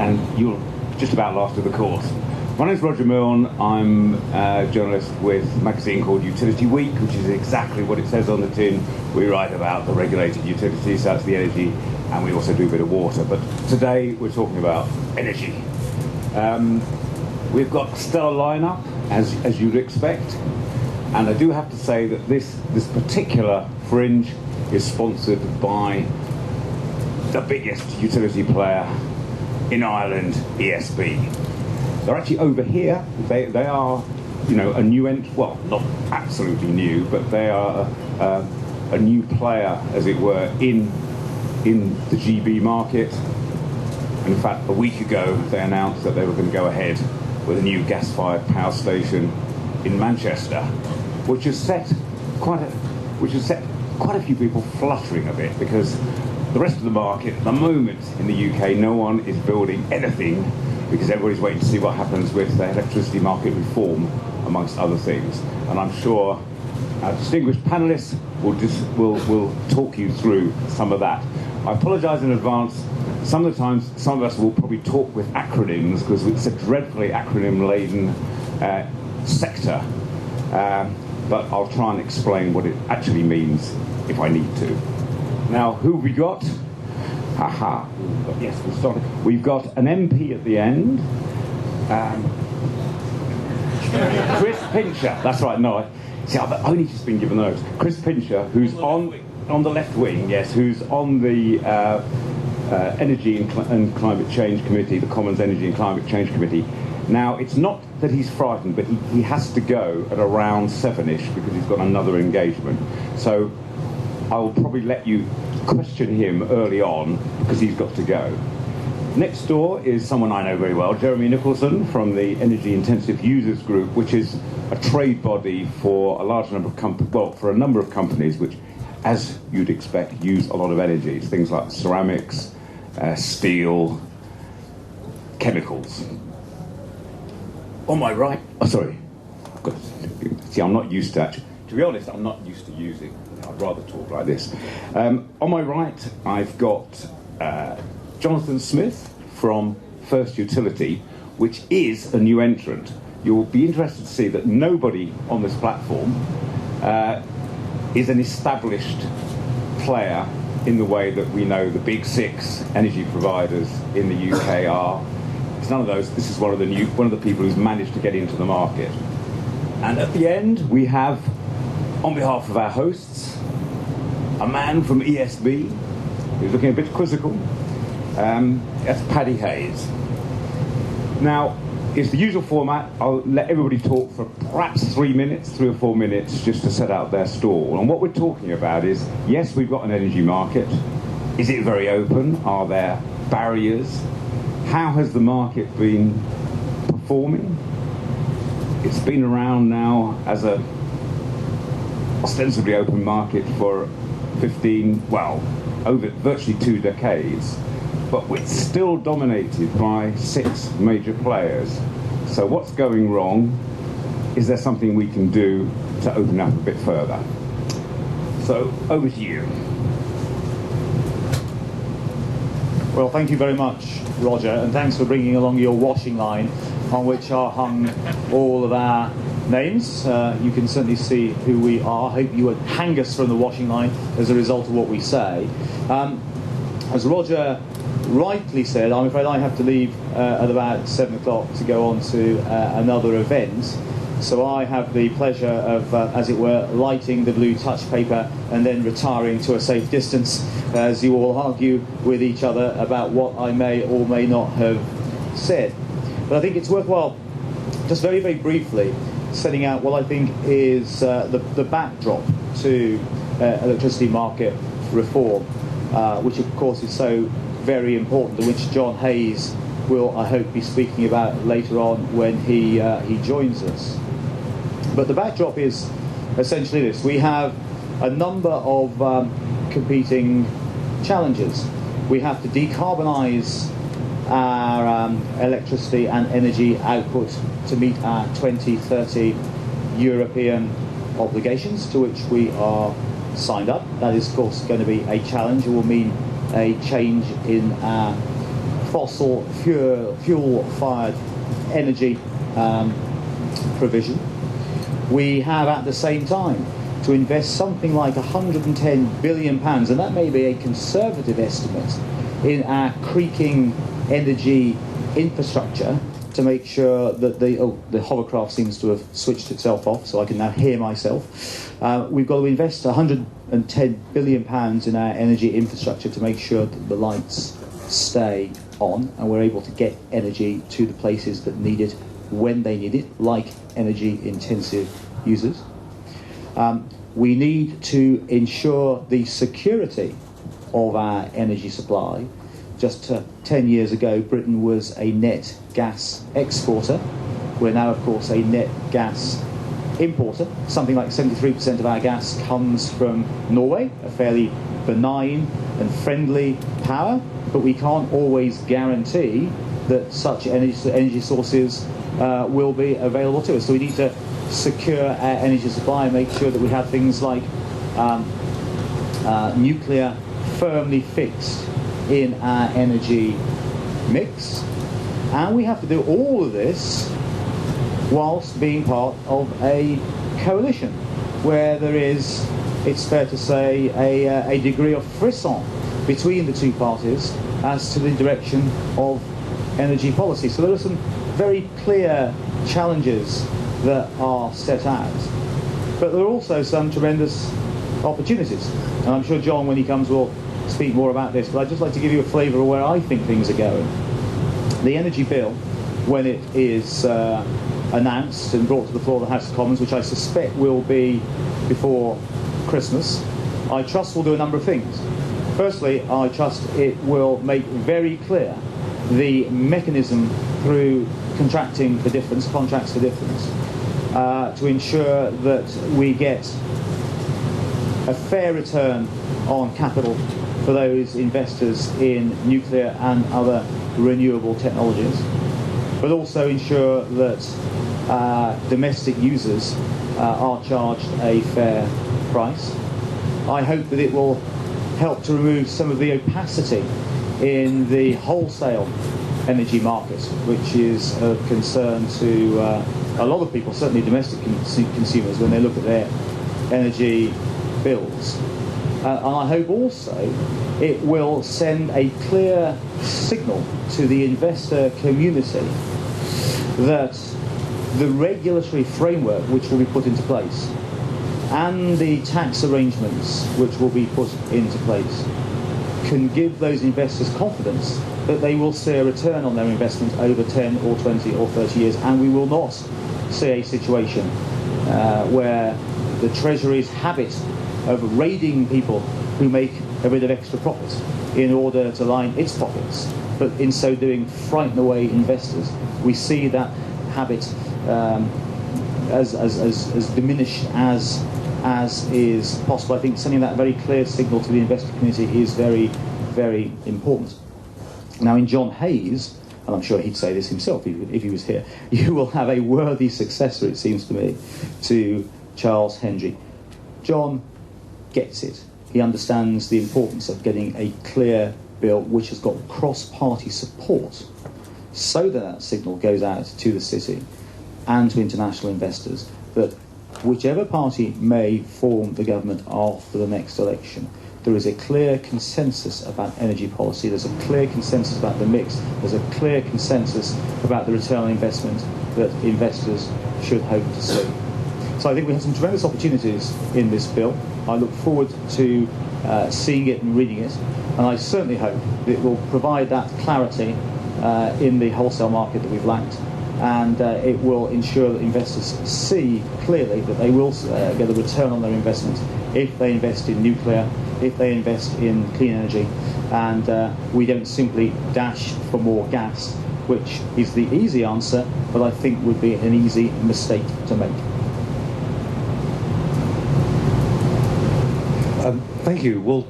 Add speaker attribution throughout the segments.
Speaker 1: and you'll just about last of the course. My name's Roger Milne. I'm a journalist with a magazine called UtilityWeek, which is exactly what it says on the tin. We write about the regulated utilities, so that's the energy, and we also do a bit of water. But today we're talking about energy. We've got a stellar lineup, as you'd expect, and I do have to say that this particular fringe is sponsored by the biggest utility player in Ireland, ESBI. They're actually over here. They are, a new well, not absolutely new, but they are a new player, as it were, in the GB market. And in fact, a week ago, they announced that they were going to go ahead with a new gas-fired power station in Manchester, which has set quite a few people fluttering a bit, because the rest of the market at the moment in the UK, no one is building anything, because everybody's waiting to see what happens with the electricity market reform, amongst other things. And I'm sure our distinguished panellists will talk you through some of that. I apologise in advance. Some of the times, some of us will probably talk with acronyms, because it's a dreadfully acronym-laden sector. But I'll try and explain what it actually means if I need to. Now, who have we got? Yes, we'll start. We've got an MP at the end. Chris Pincher. That's right. No, I've only just been given those. Chris Pincher, who's on the left wing. Yes, who's on the Energy and Climate Change Committee, the Commons Energy and Climate Change Committee. Now, it's not that he's frightened, but he has to go at around 7-ish because he's got another engagement. So I'll probably let you question him early on because he's got to go. Next door is someone I know very well, Jeremy Nicholson from the Energy Intensive Users Group, which is a trade body for a large number of for a number of companies which, as you'd expect, use a lot of energy. It's things like ceramics, steel, chemicals. On my right, I'm not used to that. To be honest, I'm not used to using. I'd rather talk like this. On my right, I've got Jonathan Smith from First Utility, which is a new entrant. You'll be interested to see that nobody on this platform is an established player in the way that we know the big 6 energy providers in the UK are. It's none of those. This is one of the people who's managed to get into the market. And at the end, we have, on behalf of our hosts, a man from ESBI who's looking a bit quizzical. That's Paddy Hayes. Now, it's the usual format. I'll let everybody talk for perhaps 3 or 4 minutes just to set out their stall. And what we're talking about is, yes, we've got an energy market. Is it very open? Are there barriers? How has the market been performing? It's been around now as a ostensibly open market for over virtually 2 decades, but it's still dominated by 6 major players. So what's going wrong? Is there something we can do to open up a bit further? So over to you.
Speaker 2: Well, thank you very much, Roger, and thanks for bringing along your washing line on which are hung all of our names. You can certainly see who we are. I hope you won't hang us from the washing line as a result of what we say. As Roger rightly said, I'm afraid I have to leave at about 7 o'clock to go on to another event. So I have the pleasure of, as it were, lighting the blue touch paper and then retiring to a safe distance as you all argue with each other about what I may or may not have said. But I think it's worthwhile, just very, very briefly, setting out what I think is the backdrop to electricity market reform, which of course is so very important, and which John Hayes will, I hope, be speaking about later on when he joins us. But the backdrop is essentially this. We have a number of competing challenges. We have to decarbonise our electricity and energy output to meet our 2030 European obligations, to which we are signed up. That is, of course, going to be a challenge. It will mean a change in our fossil fuel-fired energy provision. We have at the same time to invest something like £110 billion, and that may be a conservative estimate, in our creaking energy infrastructure to make sure that the hovercraft seems to have switched itself off, so I can now hear myself. We've got to invest £110 billion in our energy infrastructure to make sure that the lights stay on and we're able to get energy to the places that need it when they need it, like energy-intensive users. We need to ensure the security of our energy supply. Just 10 years ago, Britain was a net gas exporter. We're now, of course, a net gas importer. Something like 73% of our gas comes from Norway, a fairly benign and friendly power, but we can't always guarantee that such energy sources will be available to us. So we need to secure our energy supply and make sure that we have things like nuclear firmly fixed in our energy mix. And we have to do all of this whilst being part of a coalition where there is, it's fair to say, a degree of frisson between the two parties as to the direction of energy policy. So there are some very clear challenges that are set out, but there are also some tremendous opportunities. And I'm sure John, when he comes, will speak more about this, but I'd just like to give you a flavour of where I think things are going. The energy bill, when it is announced and brought to the floor of the House of Commons, which I suspect will be before Christmas, I trust will do a number of things. Firstly, I trust it will make very clear the mechanism through contracting for difference, contracts for difference, to ensure that we get a fair return on capital for those investors in nuclear and other renewable technologies, but also ensure that domestic users are charged a fair price. I hope that it will help to remove some of the opacity in the wholesale energy market, which is of concern to a lot of people, certainly domestic consumers, when they look at their energy bills. And I hope also it will send a clear signal to the investor community that the regulatory framework which will be put into place and the tax arrangements which will be put into place can give those investors confidence that they will see a return on their investment over 10 or 20 or 30 years, and we will not see a situation where the Treasury's habit of raiding people who make a bit of extra profit in order to line its pockets, but in so doing frighten away investors. We see that habit as diminished as is possible. I think sending that very clear signal to the investor community is very, very important. Now, in John Hayes, and I'm sure he'd say this himself if he was here, you will have a worthy successor, it seems to me, to Charles Hendry. John gets it. He understands the importance of getting a clear bill which has got cross-party support, so that that signal goes out to the city and to international investors that whichever party may form the government after the next election, there is a clear consensus about energy policy, there's a clear consensus about the mix, there's a clear consensus about the return on investment that investors should hope to see. So I think we have some tremendous opportunities in this bill. I look forward to seeing it and reading it, and I certainly hope that it will provide that clarity in the wholesale market that we've lacked, and it will ensure that investors see clearly that they will get a return on their investment if they invest in nuclear, if they invest in clean energy, and we don't simply dash for more gas, which is the easy answer, but I think would be an easy mistake to make.
Speaker 3: Thank you. Well,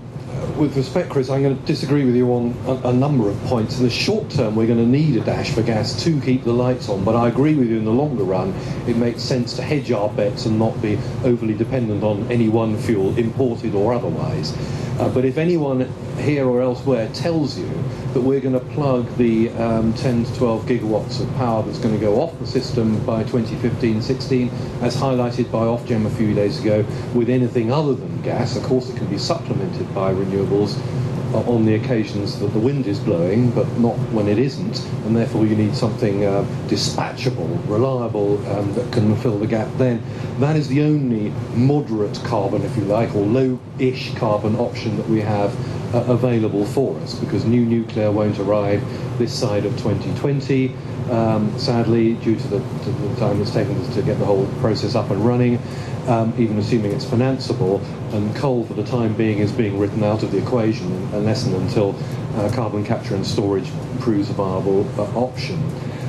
Speaker 3: with respect, Chris, I'm going to disagree with you on a number of points. In the short term, we're going to need a dash for gas to keep the lights on, but I agree with you in the longer run, it makes sense to hedge our bets and not be overly dependent on any one fuel, imported or otherwise. But if anyone here or elsewhere tells you that we're going to plug the 10 to 12 gigawatts of power that's going to go off the system by 2015-16, as highlighted by Ofgem a few days ago, with anything other than gas, of course it can be supplemented by renewables on the occasions that the wind is blowing, but not when it isn't, and therefore you need something dispatchable, reliable, that can fill the gap, then that is the only moderate carbon, if you like, or low-ish carbon option that we have available for us, because new nuclear won't arrive this side of 2020, sadly, due to the time it's taken us to get the whole process up and running, even assuming it's financeable, and coal for the time being is being written out of the equation unless and until carbon capture and storage proves a viable option.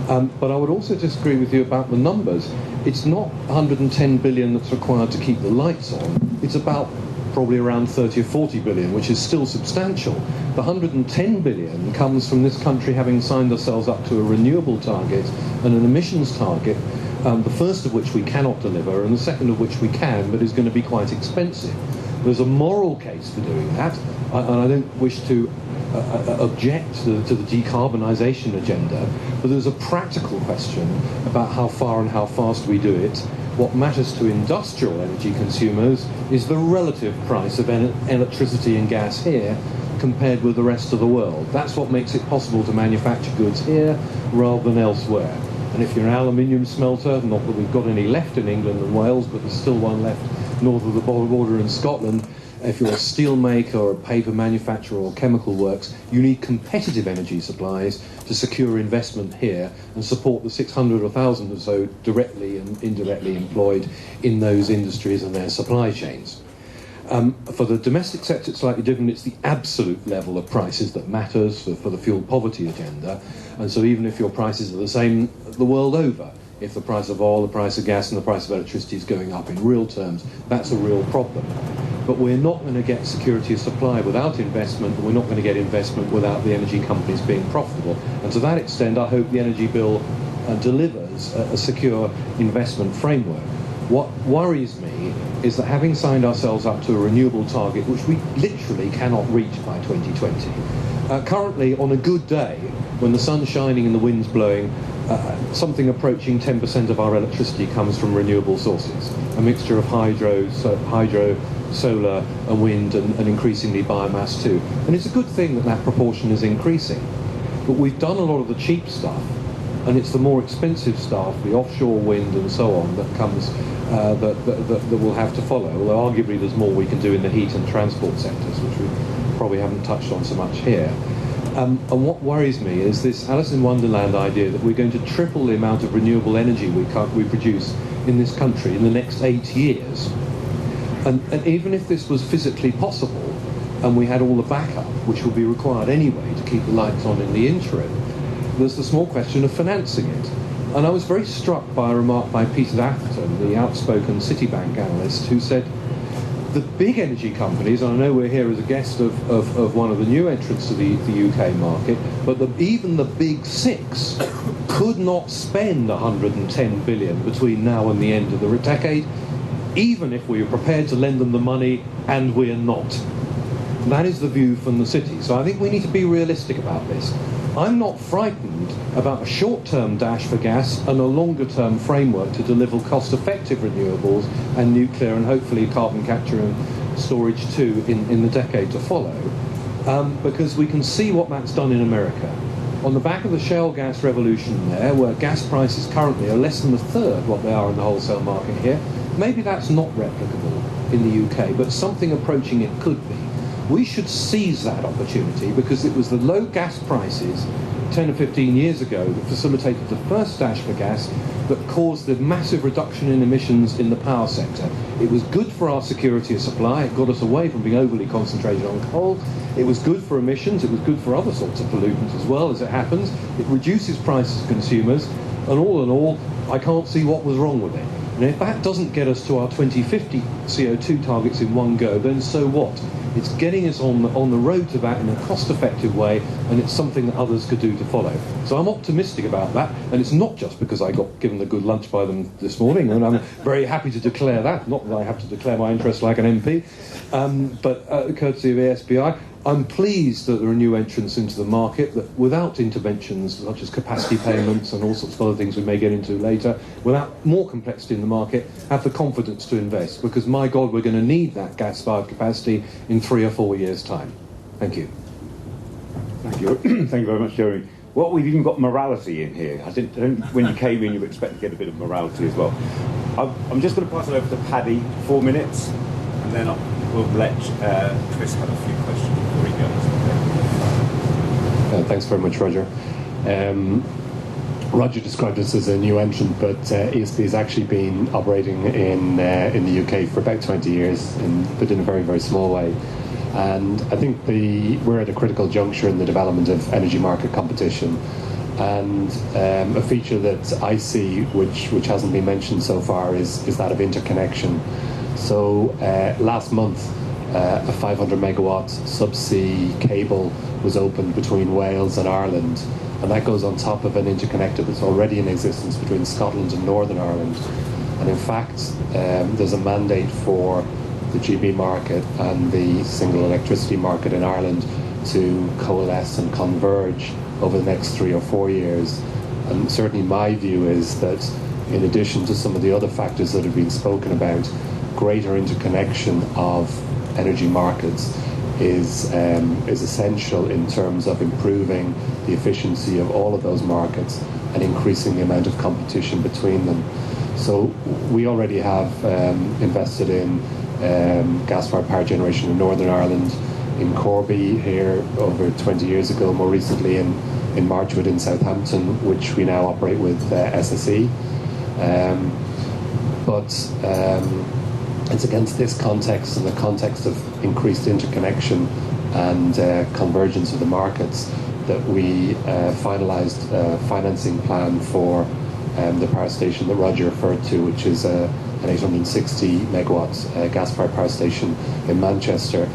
Speaker 3: But I would also disagree with you about the numbers. It's not 110 billion that's required to keep the lights on. It's about probably around 30 or 40 billion, which is still substantial. The 110 billion comes from this country having signed ourselves up to a renewable target and an emissions target, the first of which we cannot deliver and the second of which we can, but is going to be quite expensive. There's a moral case for doing that, and I don't wish to object to the decarbonisation agenda, but there's a practical question about how far and how fast we do it. What matters to industrial energy consumers is the relative price of electricity and gas here compared with the rest of the world. That's what makes it possible to manufacture goods here rather than elsewhere. And if you're an aluminium smelter, not that we've got any left in England and Wales, but there's still one left north of the border in Scotland, if you're a steel maker or a paper manufacturer or chemical works, you need competitive energy supplies to secure investment here and support the 600 or 1,000 or so directly and indirectly employed in those industries and their supply chains. For the domestic sector, it's slightly different. It's the absolute level of prices that matters for the fuel poverty agenda. And so even if your prices are the same the world over, if the price of oil, the price of gas and the price of electricity is going up in real terms, that's a real problem. But we're not going to get security of supply without investment, and we're not going to get investment without the energy companies being profitable. And to that extent, I hope the Energy Bill delivers a secure investment framework. What worries me is that having signed ourselves up to a renewable target, which we literally cannot reach by 2020, currently on a good day, when the sun's shining and the wind's blowing, something approaching 10% of our electricity comes from renewable sources, a mixture of hydro, solar and wind, and increasingly biomass too. And it's a good thing that that proportion is increasing. But we've done a lot of the cheap stuff, and it's the more expensive stuff, the offshore wind and so on, that comes that will have to follow. Although arguably there's more we can do in the heat and transport sectors, which we probably haven't touched on so much here. And what worries me is this Alice in Wonderland idea that we're going to triple the amount of renewable energy we produce in this country in the next 8 years. And even if this was physically possible, and we had all the backup, which would be required anyway to keep the lights on in the interim, there's the small question of financing it. And I was very struck by a remark by Peter Atherton, the outspoken Citibank analyst, who said, the big energy companies, and I know we're here as a guest of one of the new entrants to the UK market, but even the big six could not spend 110 billion between now and the end of the decade, even if we were prepared to lend them the money, and we're not. That is the view from the city. So I think we need to be realistic about this. I'm not frightened about a short-term dash for gas and a longer-term framework to deliver cost-effective renewables and nuclear and hopefully carbon capture and storage too in the decade to follow, because we can see what that's done in America. On the back of the shale gas revolution there, where gas prices currently are less than a third what they are in the wholesale market here, maybe that's not replicable in the UK, but something approaching it could be. We should seize that opportunity, because it was the low gas prices 10 or 15 years ago that facilitated the first dash for gas that caused the massive reduction in emissions in the power sector. It was good for our security of supply. It got us away from being overly concentrated on coal. It was good for emissions. It was good for other sorts of pollutants as well, as it happens. It reduces prices to consumers, and all in all, I can't see what was wrong with it. And if that doesn't get us to our 2050 CO2 targets in one go, then so what? It's getting us on the road to that in a cost-effective way, and it's something that others could do to follow. So I'm optimistic about that, and it's not just because I got given a good lunch by them this morning, and I'm very happy to declare that. Not that I have to declare my interest like an MP, but courtesy of ESBI. I'm pleased that there are new entrants into the market that, without interventions such as capacity payments and all sorts of other things we may get into later, without more complexity in the market, have the confidence to invest. Because, my God, we're going to need that gas-fired capacity in 3 or 4 years' time. Thank you.
Speaker 1: Thank you. Thank you very much, Jeremy. Well, we've even got morality in here. I didn't when you came in, you were expecting to get a bit of morality as well. I'm just going to pass it over to Paddy, 4 minutes, and then we'll let Chris have a few questions before he goes.
Speaker 4: Thanks very much, Roger. Roger described us as a new entrant, but ESB has actually been operating in the UK for about 20 years, but in a very, very small way. And I think we're at a critical juncture in the development of energy market competition. And a feature that I see, which hasn't been mentioned so far, is that of interconnection. So last month, a 500 megawatt subsea cable was opened between Wales and Ireland, and that goes on top of an interconnector that's already in existence between Scotland and Northern Ireland. And in fact, there's a mandate for the GB market and the single electricity market in Ireland to coalesce and converge over the next 3 or 4 years. And certainly my view is that, in addition to some of the other factors that have been spoken about, greater interconnection of energy markets is essential in terms of improving the efficiency of all of those markets and increasing the amount of competition between them. So we already have invested in gas-fired power generation in Northern Ireland, in Corby here over 20 years ago, more recently in Marchwood in Southampton, which we now operate with SSE. But it's against this context and the context of increased interconnection and convergence of the markets that we finalised a financing plan for the power station that Roger referred to, which is an 860 megawatt gas-fired power station in Manchester.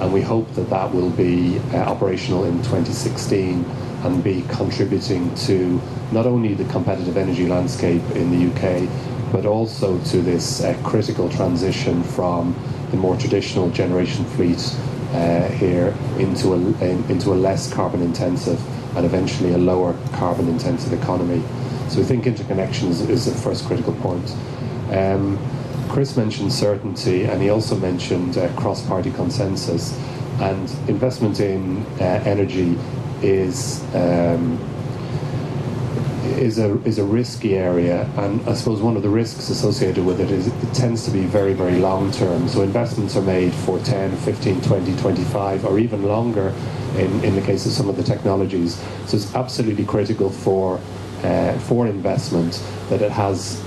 Speaker 4: And we hope that that will be operational in 2016 and be contributing to not only the competitive energy landscape in the UK, but also to this critical transition from the more traditional generation fleet here into a less carbon intensive and eventually a lower carbon intensive economy. So I think interconnection is the first critical point. Chris mentioned certainty, and he also mentioned cross-party consensus. And investment in energy is a risky area, and I suppose one of the risks associated with it is it tends to be very, very long term. So investments are made for 10, 15, 20, 25, or even longer in the case of some of the technologies. So it's absolutely critical for investment that it has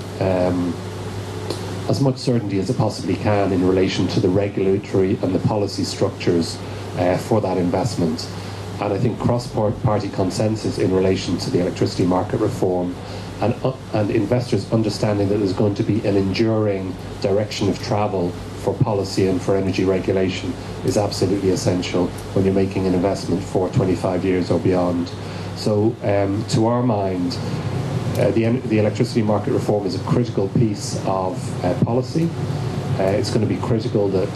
Speaker 4: as much certainty as it possibly can in relation to the regulatory and the policy structures for that investment. And I think cross-party consensus in relation to the electricity market reform and investors understanding that there's going to be an enduring direction of travel for policy and for energy regulation is absolutely essential when you're making an investment for 25 years or beyond. So to our mind, the electricity market reform is a critical piece of policy. It's going to be critical that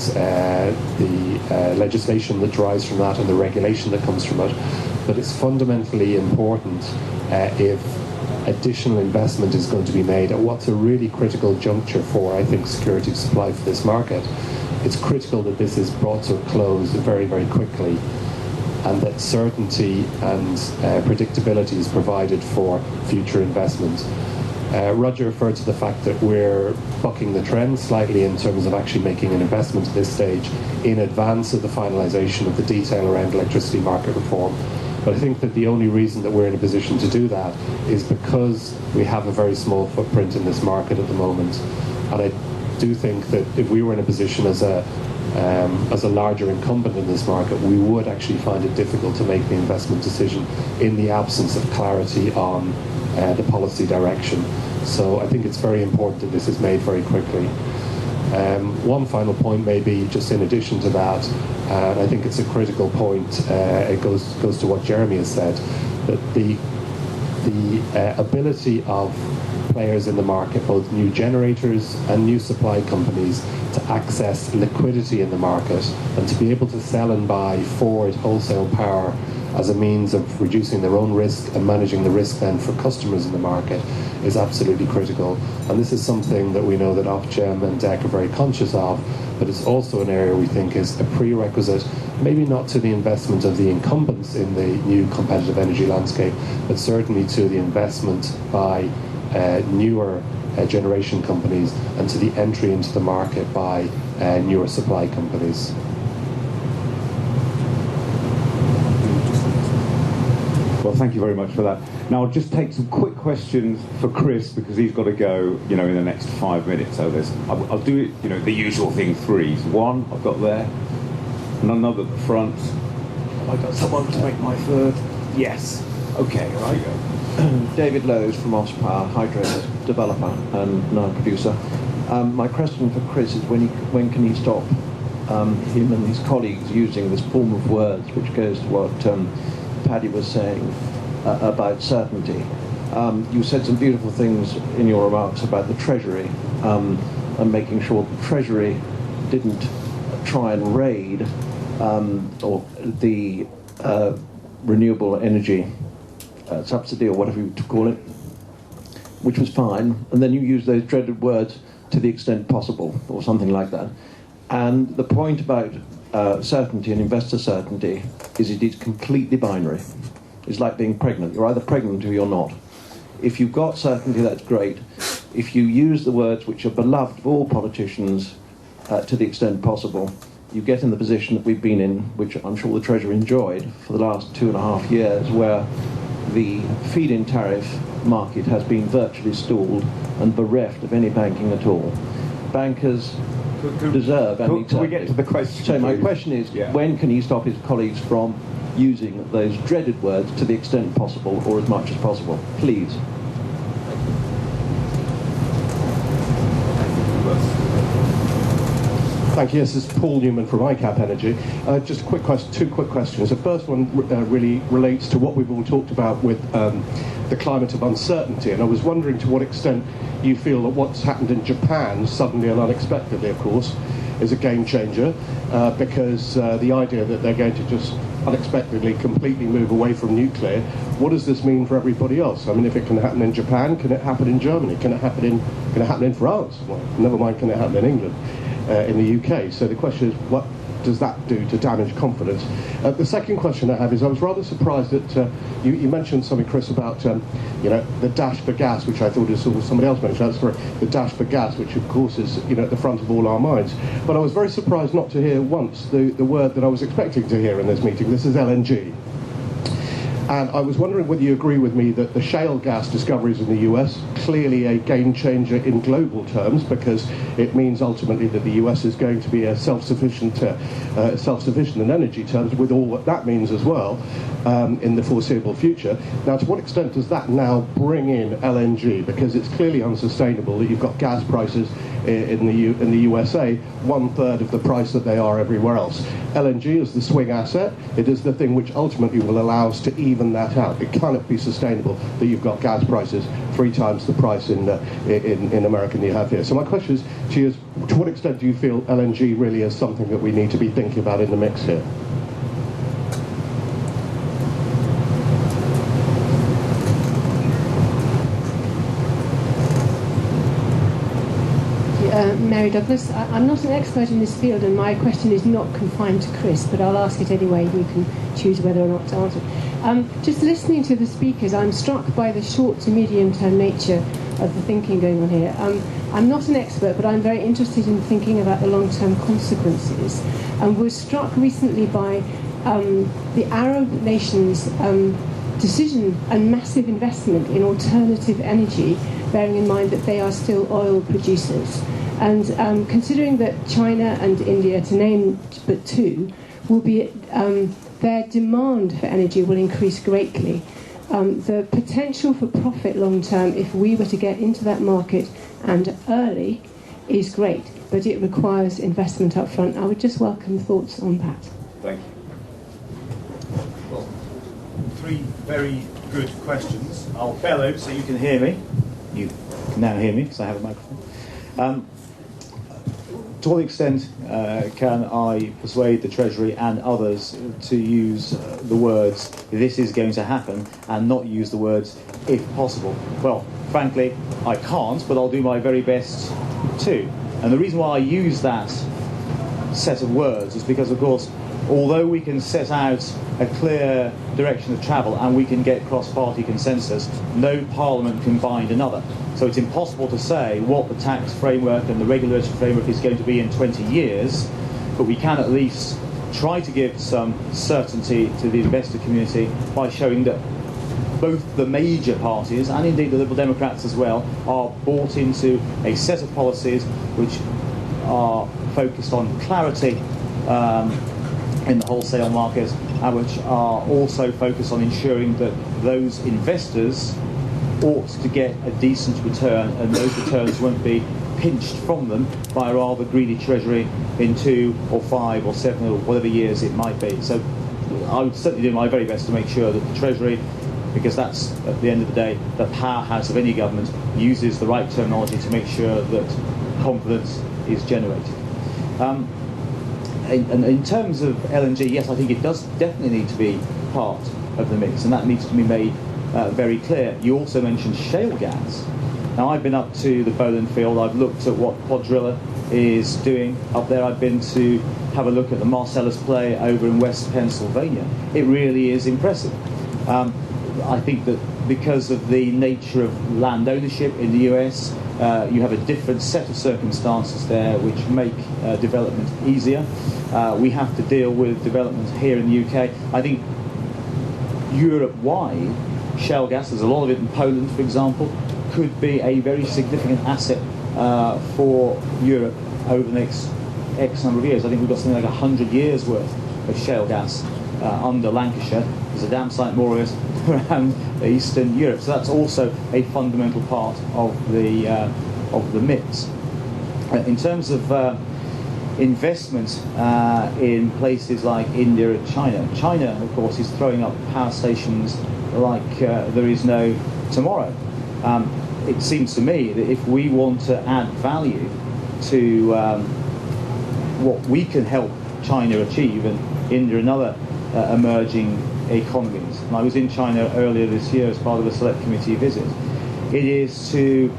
Speaker 4: the legislation that derives from that and the regulation that comes from it, but it's fundamentally important if additional investment is going to be made at what's a really critical juncture for, I think, security of supply for this market. It's critical that this is brought to a close very, very quickly, and that certainty and predictability is provided for future investment. Roger referred to the fact that we're bucking the trend slightly in terms of actually making an investment at this stage in advance of the finalisation of the detail around electricity market reform. But I think that the only reason that we're in a position to do that is because we have a very small footprint in this market at the moment. And I do think that if we were in a position as a larger incumbent in this market, we would actually find it difficult to make the investment decision in the absence of clarity on the policy direction. So I think it's very important that this is made very quickly. One final point maybe just in addition to that, and I think it's a critical point, it goes to what Jeremy has said, that the ability of players in the market, both new generators and new supply companies, to access liquidity in the market and to be able to sell and buy forward wholesale power as a means of reducing their own risk and managing the risk then for customers in the market is absolutely critical. And this is something that we know that Ofgem and DEC are very conscious of, but it's also an area we think is a prerequisite, maybe not to the investment of the incumbents in the new competitive energy landscape, but certainly to the investment by newer generation companies and to the entry into the market by newer supply companies.
Speaker 1: Well, thank you very much for that. Now, I'll just take some quick questions for Chris because he's got to go, in the next 5 minutes. So I'll do it, the usual thing, threes. One, I've got there, and another at the front. Have I got someone to make my third? Yes. Okay, here I go.
Speaker 5: David Lowes from Ospower, hydro developer and now producer. My question for Chris is when can he stop him and his colleagues using this form of words, which goes to what Paddy was saying about certainty. You said some beautiful things in your remarks about the Treasury and making sure the Treasury didn't try and raid or the renewable energy subsidy or whatever you would call it, which was fine. And then you use those dreaded words, to the extent possible, or something like that. And the point about certainty and investor certainty is it is completely binary. It's like being pregnant. You're either pregnant or you're not. If you've got certainty, that's great. If you use the words which are beloved of all politicians, to the extent possible, you get in the position that we've been in, which I'm sure the Treasury enjoyed for the last 2.5 years, where the feed-in tariff market has been virtually stalled and bereft of any banking at all. Bankers deserve and need.
Speaker 1: Can we get to the question?
Speaker 5: So my question is, when can he stop his colleagues from using those dreaded words, to the extent possible or as much as possible? Please.
Speaker 6: Thank you. This is Paul Newman from ICAP Energy. Just a quick question, two quick questions. The first one really relates to what we've all talked about with the climate of uncertainty, and I was wondering to what extent you feel that what's happened in Japan, suddenly and unexpectedly, of course, is a game changer, because the idea that they're going to just unexpectedly completely move away from nuclear, what does this mean for everybody else? I mean, if it can happen in Japan, can it happen in Germany? Can it happen in France? Well, never mind, can it happen in England? In the UK. So the question is, what does that do to damage confidence? The second question I have is, I was rather surprised that you mentioned something, Chris, about the dash for gas, which I thought is somebody else mentioned. That's right, the dash for gas, which of course is at the front of all our minds. But I was very surprised not to hear once the word that I was expecting to hear in this meeting. This is LNG. And I was wondering whether you agree with me that the shale gas discoveries in the US, clearly a game changer in global terms, because it means ultimately that the US is going to be a self-sufficient in energy terms, with all what that means as well in the foreseeable future. Now, to what extent does that now bring in LNG? Because it's clearly unsustainable that you've got gas prices in the USA 1/3 of the price that they are everywhere else. LNG is the swing asset. It is the thing which ultimately will allow us to even that out. It cannot be sustainable that you've got gas prices 3 times the price in America than you have here. So my question is to you is, to what extent do you feel LNG really is something that we need to be thinking about in the mix here?
Speaker 7: Mary Douglas. I'm not an expert in this field, and my question is not confined to Chris, but I'll ask it anyway. You can choose whether or not to answer it. Just listening to the speakers, I'm struck by the short to medium-term nature of the thinking going on here. I'm not an expert, but I'm very interested in thinking about the long-term consequences. And was struck recently by the Arab nations' decision and massive investment in alternative energy, bearing in mind that they are still oil producers. And considering that China and India, to name but two, will be their demand for energy will increase greatly. The potential for profit long term, if we were to get into that market and early, is great, but it requires investment up front. I would just welcome thoughts on that.
Speaker 1: Thank you.
Speaker 2: Well, 3 very good questions. I'll bellow so you can hear me. You can now hear me because I have a microphone. To what extent can I persuade the Treasury and others to use the words "this is going to happen" and not use the words "if possible"? Well, frankly, I can't, but I'll do my very best to. And the reason why I use that set of words is because, of course, although we can set out a clear direction of travel and we can get cross-party consensus, no parliament can bind another. So it's impossible to say what the tax framework and the regulatory framework is going to be in 20 years, but we can at least try to give some certainty to the investor community by showing that both the major parties, and indeed the Liberal Democrats as well, are bought into a set of policies which are focused on clarity in the wholesale market, and which are also focused on ensuring that those investors ought to get a decent return, and those returns won't be pinched from them by a rather greedy Treasury in 2 or 5 or 7 or whatever years it might be. So I would certainly do my very best to make sure that the Treasury, because that's at the end of the day the powerhouse of any government, uses the right terminology to make sure that confidence is generated. And in terms of LNG, yes, I think it does definitely need to be part of the mix, and that needs to be made very clear. You also mentioned shale gas. Now, I've been up to the Boland field. I've looked at what Quadrilla is doing up there. I've been to have a look at the Marcellus play over in West Pennsylvania. It really is impressive. I think that because of the nature of land ownership in the US, you have a different set of circumstances there which make development easier. We have to deal with development here in the UK. I think Europe-wide, shale gas, there's a lot of it in Poland, for example, could be a very significant asset for Europe over the next X number of years. I think we've got something like 100 years worth of shale gas under Lancashire. There's a damn sight more of it around Eastern Europe. So that's also a fundamental part of the mix. In terms of investment in places like India and China, China, of course, is throwing up power stations like there is no tomorrow. It seems to me that if we want to add value to what we can help China achieve, and India and other emerging economies, and I was in China earlier this year as part of a select committee visit, it is to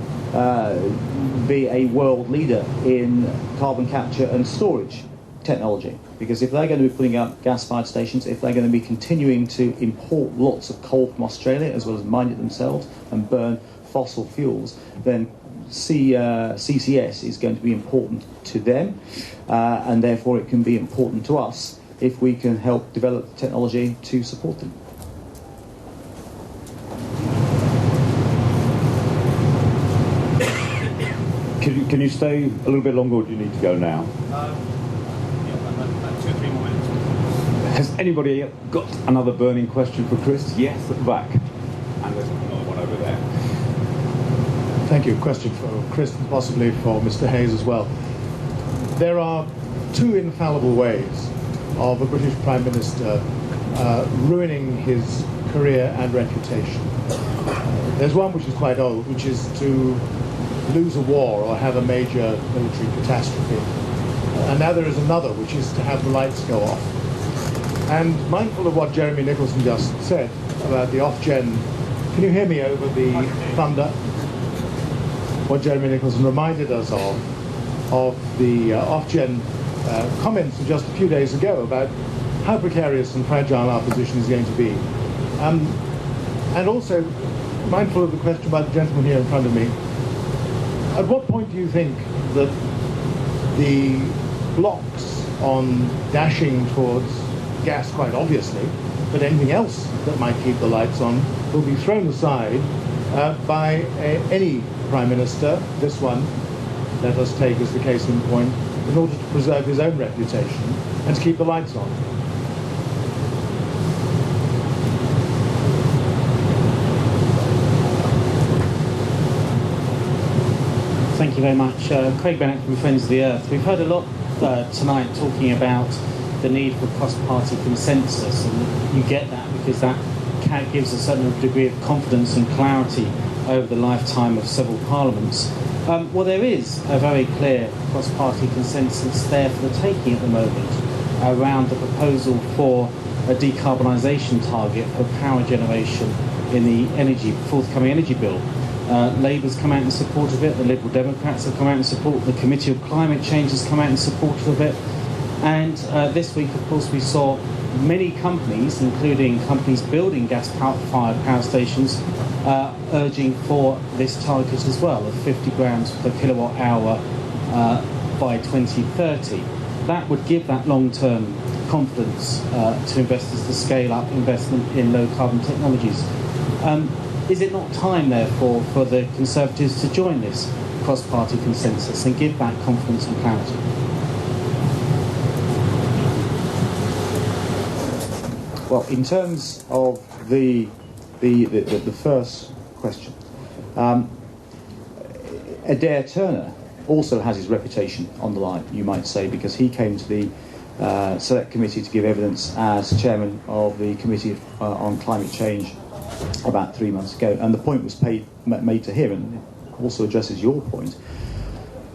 Speaker 2: be a world leader in carbon capture and storage technology. Because if they're going to be putting up gas-fired stations, if they're going to be continuing to import lots of coal from Australia as well as mine it themselves and burn fossil fuels, then CCS is going to be important to them, and therefore it can be important to us if we can help develop technology to support them.
Speaker 1: Can you stay a little bit longer, or do you need to go now?
Speaker 2: About 2 or 3 more minutes.
Speaker 1: Has anybody got another burning question for Chris? Yes, at the back. And there's another one over there.
Speaker 8: Thank you. Question for Chris and possibly for Mr. Hayes as well. There are 2 infallible ways of a British Prime Minister ruining his career and reputation. There's one which is quite old, which is to lose a war or have a major military catastrophe. And now there is another, which is to have the lights go off. And mindful of what Jeremy Nicholson just said about the off-gen, can you hear me over the thunder? What Jeremy Nicholson reminded us of the off-gen comments of just a few days ago about how precarious and fragile our position is going to be. And also, mindful of the question by the gentleman here in front of me, at what point do you think that the blocks on dashing towards gas, quite obviously, but anything else that might keep the lights on, will be thrown aside by any Prime Minister, this one, let us take as the case in point, in order to preserve his own reputation and to keep the lights on?
Speaker 9: Thank you very much. Craig Bennett from Friends of the Earth. We've heard a lot tonight talking about the need for cross-party consensus, and you get that because that gives a certain degree of confidence and clarity over the lifetime of several parliaments. Well, there is a very clear cross-party consensus there for the taking at the moment around the proposal for a decarbonisation target for power generation in the forthcoming energy bill. Labour's come out in support of it, the Liberal Democrats have come out in support, the Committee of Climate Change has come out in support of it, and this week, of course, we saw many companies, including companies building gas-fired power stations, urging for this target as well of 50 grams per kilowatt hour by 2030. That would give that long-term confidence to investors to scale up investment in low-carbon technologies. Is it not time, therefore, for the Conservatives to join this cross-party consensus and give that confidence and clarity?
Speaker 2: Well, in terms of the first question, Adair Turner also has his reputation on the line, you might say, because he came to the Select Committee to give evidence as chairman of the Committee on Climate Change about 3 months ago, and the point was made to him, and it also addresses your point.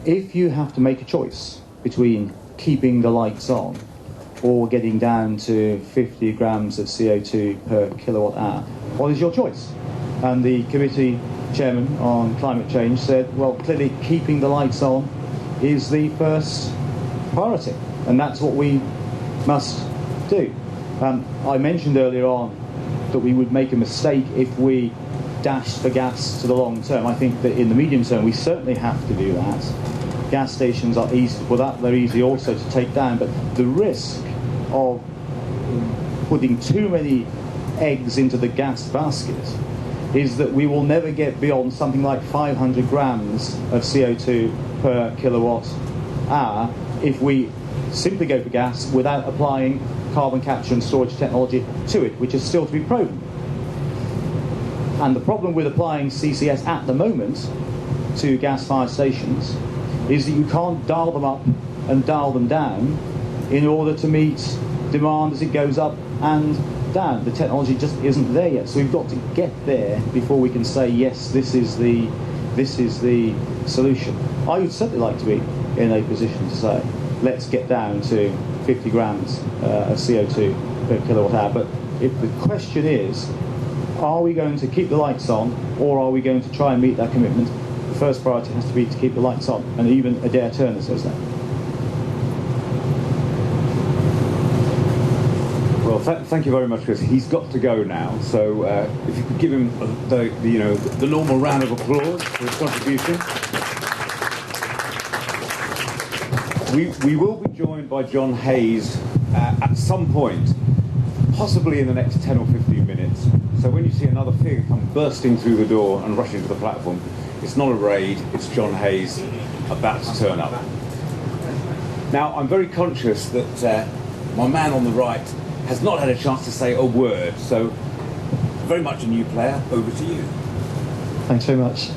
Speaker 2: If you have to make a choice between keeping the lights on or getting down to 50 grams of CO2 per kilowatt hour, what is your choice? And the committee chairman on climate change said, well, clearly keeping the lights on is the first priority, and that's what we must do. I mentioned earlier on that we would make a mistake if we dashed for gas to the long term. I think that in the medium term we certainly have to do that. Gas stations are easy to put up, they're easy also to take down, but the risk of putting too many eggs into the gas basket is that we will never get beyond something like 500 grams of CO2 per kilowatt hour if we simply go for gas without applying carbon capture and storage technology to it, which is still to be proven. And the problem with applying CCS at the moment to gas-fired stations is that you can't dial them up and dial them down in order to meet demand as it goes up and down. The technology just isn't there yet, so we've got to get there before we can say yes, this is the solution. I would certainly like to be in a position to say let's get down to 50 grams of CO2 per kilowatt hour. But if the question is, are we going to keep the lights on or are we going to try and meet that commitment, the first priority has to be to keep the lights on, and even Adair Turner says that.
Speaker 1: Well, thank you very much, Chris. He's got to go now, so if you could give him the normal round of applause for his contribution. We will be joined by John Hayes at some point, possibly in the next 10 or 15 minutes. So when you see another figure come bursting through the door and rushing to the platform, it's not a raid, it's John Hayes about to turn up. Now, I'm very conscious that my man on the right has not had a chance to say a word, so very much a new player, over to you.
Speaker 10: Thanks very much.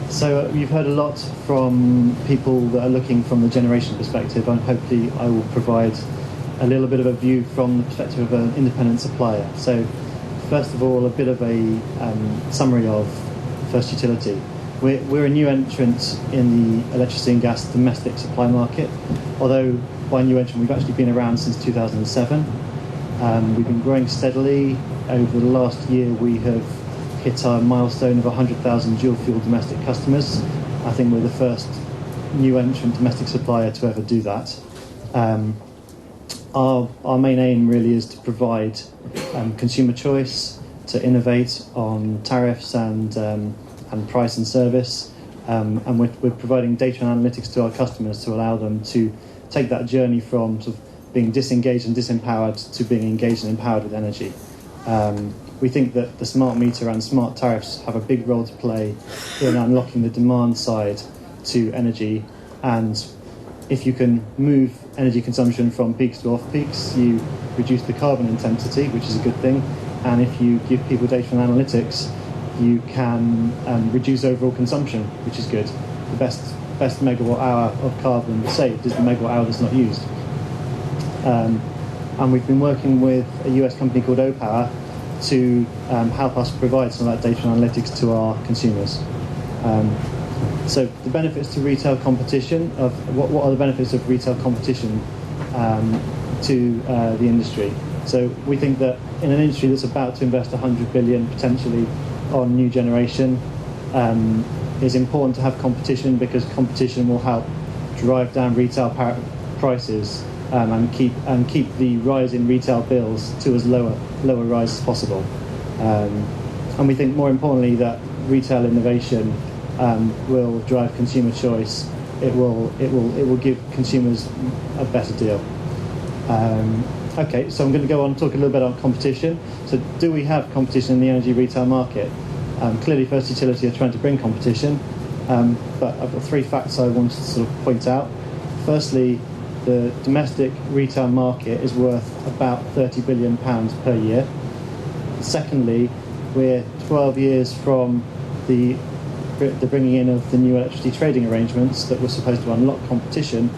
Speaker 10: So you've heard a lot from people that are looking from the generation perspective, and hopefully I will provide a little bit of a view from the perspective of an independent supplier. So first of all, a bit of a summary of First Utility. We're a new entrant in the electricity and gas domestic supply market, although by new entrant we've actually been around since 2007. We've been growing steadily. Over the last year we have hit our milestone of 100,000 dual-fuel domestic customers. I think we're the first new entrant domestic supplier to ever do that. Our main aim really is to provide consumer choice, to innovate on tariffs and price and service, and we're providing data and analytics to our customers to allow them to take that journey from sort of being disengaged and disempowered to being engaged and empowered with energy. We think that the smart meter and smart tariffs have a big role to play in unlocking the demand side to energy, and if you can move energy consumption from peaks to off-peaks, you reduce the carbon intensity, which is a good thing, and if you give people data and analytics, you can reduce overall consumption, which is good. the best megawatt hour of carbon saved is the megawatt hour that's not used. And we've been working with a US company called Opower to help us provide some of that data and analytics to our consumers. So the benefits to retail competition of what are the benefits of retail competition to the industry? So we think that in an industry that's about to invest 100 billion potentially on new generation, it's important to have competition because competition will help drive down retail prices and keep the rise in retail bills to as lower rise as possible. And we think more importantly that retail innovation will drive consumer choice. It will give consumers a better deal. Okay, so I'm going to go on and talk a little bit on competition. So do we have competition in the energy retail market? Clearly First Utility are trying to bring competition, but I've got 3 facts I want to sort of point out. Firstly, the domestic retail market is worth about £30 billion per year. Secondly, we're 12 years from the bringing in of the new electricity trading arrangements that were supposed to unlock competition,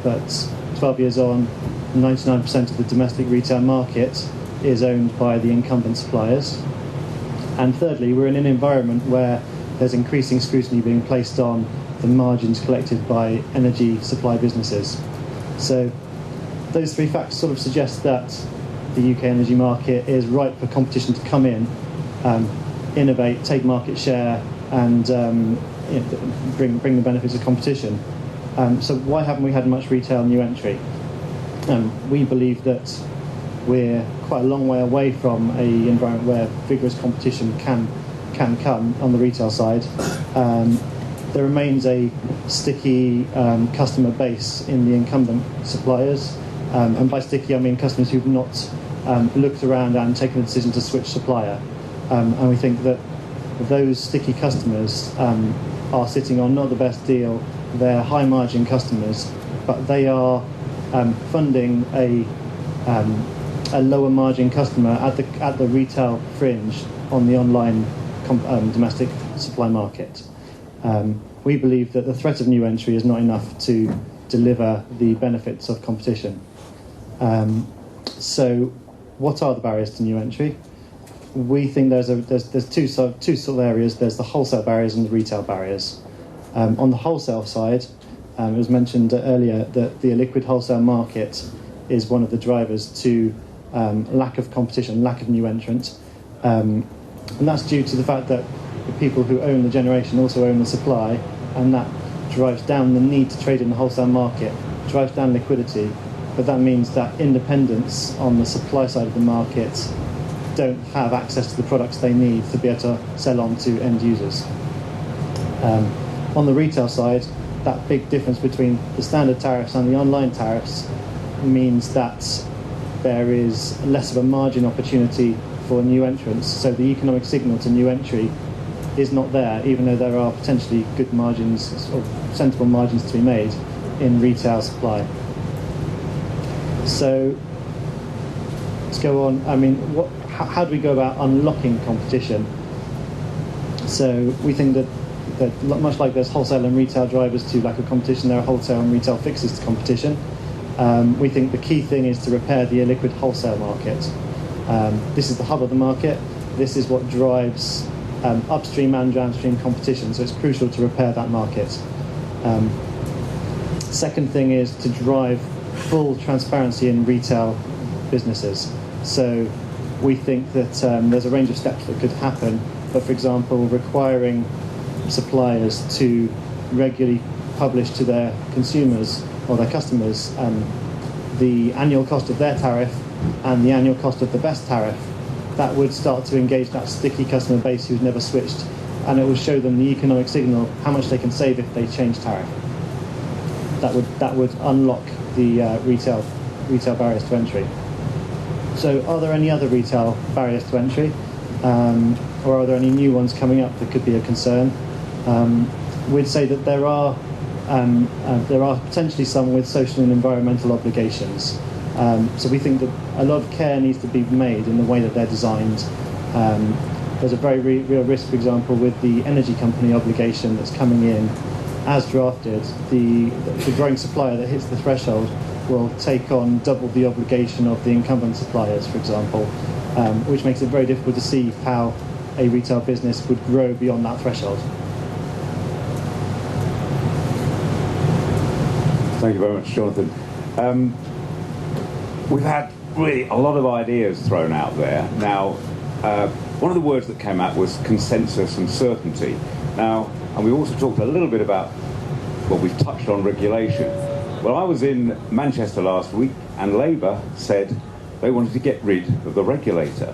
Speaker 10: but 12 years on, 99% of the domestic retail market is owned by the incumbent suppliers. And thirdly, we're in an environment where there's increasing scrutiny being placed on the margins collected by energy supply businesses. So those 3 facts sort of suggest that the UK energy market is ripe for competition to come in, innovate, take market share, and bring the benefits of competition. So why haven't we had much retail new entry? We believe that we're quite a long way away from an environment where vigorous competition can come on the retail side. There remains a sticky customer base in the incumbent suppliers, and by sticky I mean customers who've not looked around and taken the decision to switch supplier. And we think that those sticky customers are sitting on not the best deal. They're high margin customers, but they are funding a lower margin customer at the retail fringe on the online domestic supply market. We believe that the threat of new entry is not enough to deliver the benefits of competition. So what are the barriers to new entry? We think there's two sort of areas. There's the wholesale barriers and the retail barriers. On the wholesale side, it was mentioned earlier that the illiquid wholesale market is one of the drivers to lack of competition, lack of new entrant. And that's due to the fact that the people who own the generation also own the supply, and that drives down the need to trade in the wholesale market, drives down liquidity, but that means that independents on the supply side of the market don't have access to the products they need to be able to sell on to end users. On the retail side, that big difference between the standard tariffs and the online tariffs means that there is less of a margin opportunity for new entrants, so the economic signal to new entry is not there, even though there are potentially good margins or sensible margins to be made in retail supply. So let's go on. I mean, how do we go about unlocking competition? So we think that much like there's wholesale and retail drivers to lack of competition, there are wholesale and retail fixes to competition. We think the key thing is to repair the illiquid wholesale market. This is the hub of the market. This is what drives upstream and downstream competition, so it's crucial to repair that market. Second thing is to drive full transparency in retail businesses. So we think that there's a range of steps that could happen, but for example, requiring suppliers to regularly publish to their consumers or their customers the annual cost of their tariff and the annual cost of the best tariff. That would start to engage that sticky customer base who's never switched, and it will show them the economic signal, how much they can save if they change tariff. That would unlock the retail barriers to entry. So are there any other retail barriers to entry, or are there any new ones coming up that could be a concern? We'd say that there are potentially some with social and environmental obligations. So we think that a lot of care needs to be made in the way that they're designed. There's a very real risk, for example, with the energy company obligation that's coming in as drafted, the growing supplier that hits the threshold will take on double the obligation of the incumbent suppliers, for example, which makes it very difficult to see how a retail business would grow beyond that threshold.
Speaker 1: Thank you very much, Jonathan. We've had really a lot of ideas thrown out there. Now, one of the words that came out was consensus and certainty. Now, and we also talked a little bit about, well, we've touched on regulation. Well, I was in Manchester last week, and Labour said they wanted to get rid of the regulator.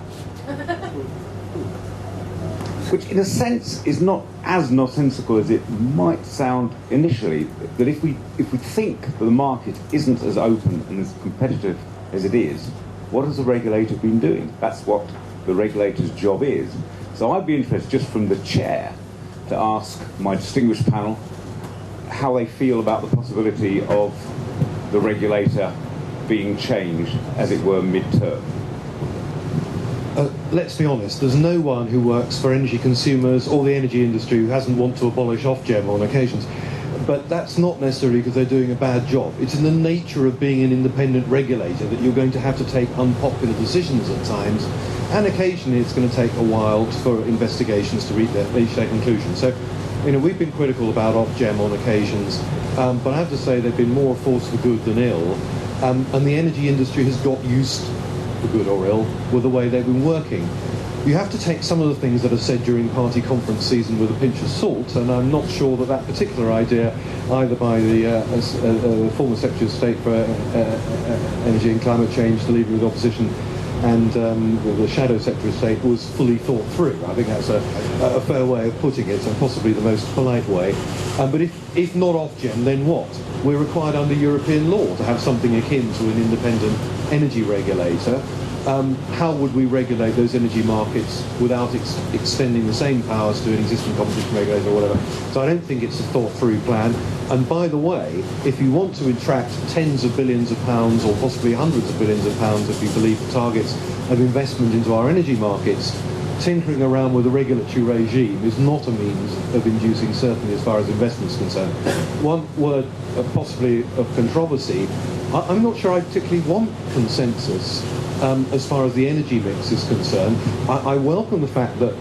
Speaker 1: Which, in a sense, is not as nonsensical as it might sound initially. That if we think that the market isn't as open and as competitive as it is, what has the regulator been doing? That's what the regulator's job is. So I'd be interested, just from the chair, to ask my distinguished panel how they feel about the possibility of the regulator being changed, as it were, mid-term.
Speaker 3: Let's be honest, there's no one who works for energy consumers or the energy industry who hasn't want to abolish Ofgem on occasions. But that's not necessarily because they're doing a bad job. It's in the nature of being an independent regulator that you're going to have to take unpopular decisions at times, and occasionally it's going to take a while for investigations to reach their conclusion. So, we've been critical about Ofgem on occasions, but I have to say they've been more a force for good than ill, and the energy industry has got used, for good or ill, with the way they've been working. You have to take some of the things that are said during party conference season with a pinch of salt, and I'm not sure that that particular idea, either by the former Secretary of State for Energy and Climate Change, the Leader of the Opposition, and the Shadow Secretary of State, was fully thought through. I think that's a fair way of putting it, and possibly the most polite way. But if not Ofgem, then what? We're required under European law to have something akin to an independent energy regulator. How would we regulate those energy markets without extending the same powers to an existing competition regulator or whatever? So I don't think it's a thought-through plan. And by the way, if you want to attract tens of billions of pounds, or possibly hundreds of billions of pounds if you believe the targets of investment into our energy markets, tinkering around with a regulatory regime is not a means of inducing certainty as far as investment is concerned. One word possibly of controversy, I'm not sure I particularly want consensus as far as the energy mix is concerned. I welcome the fact that,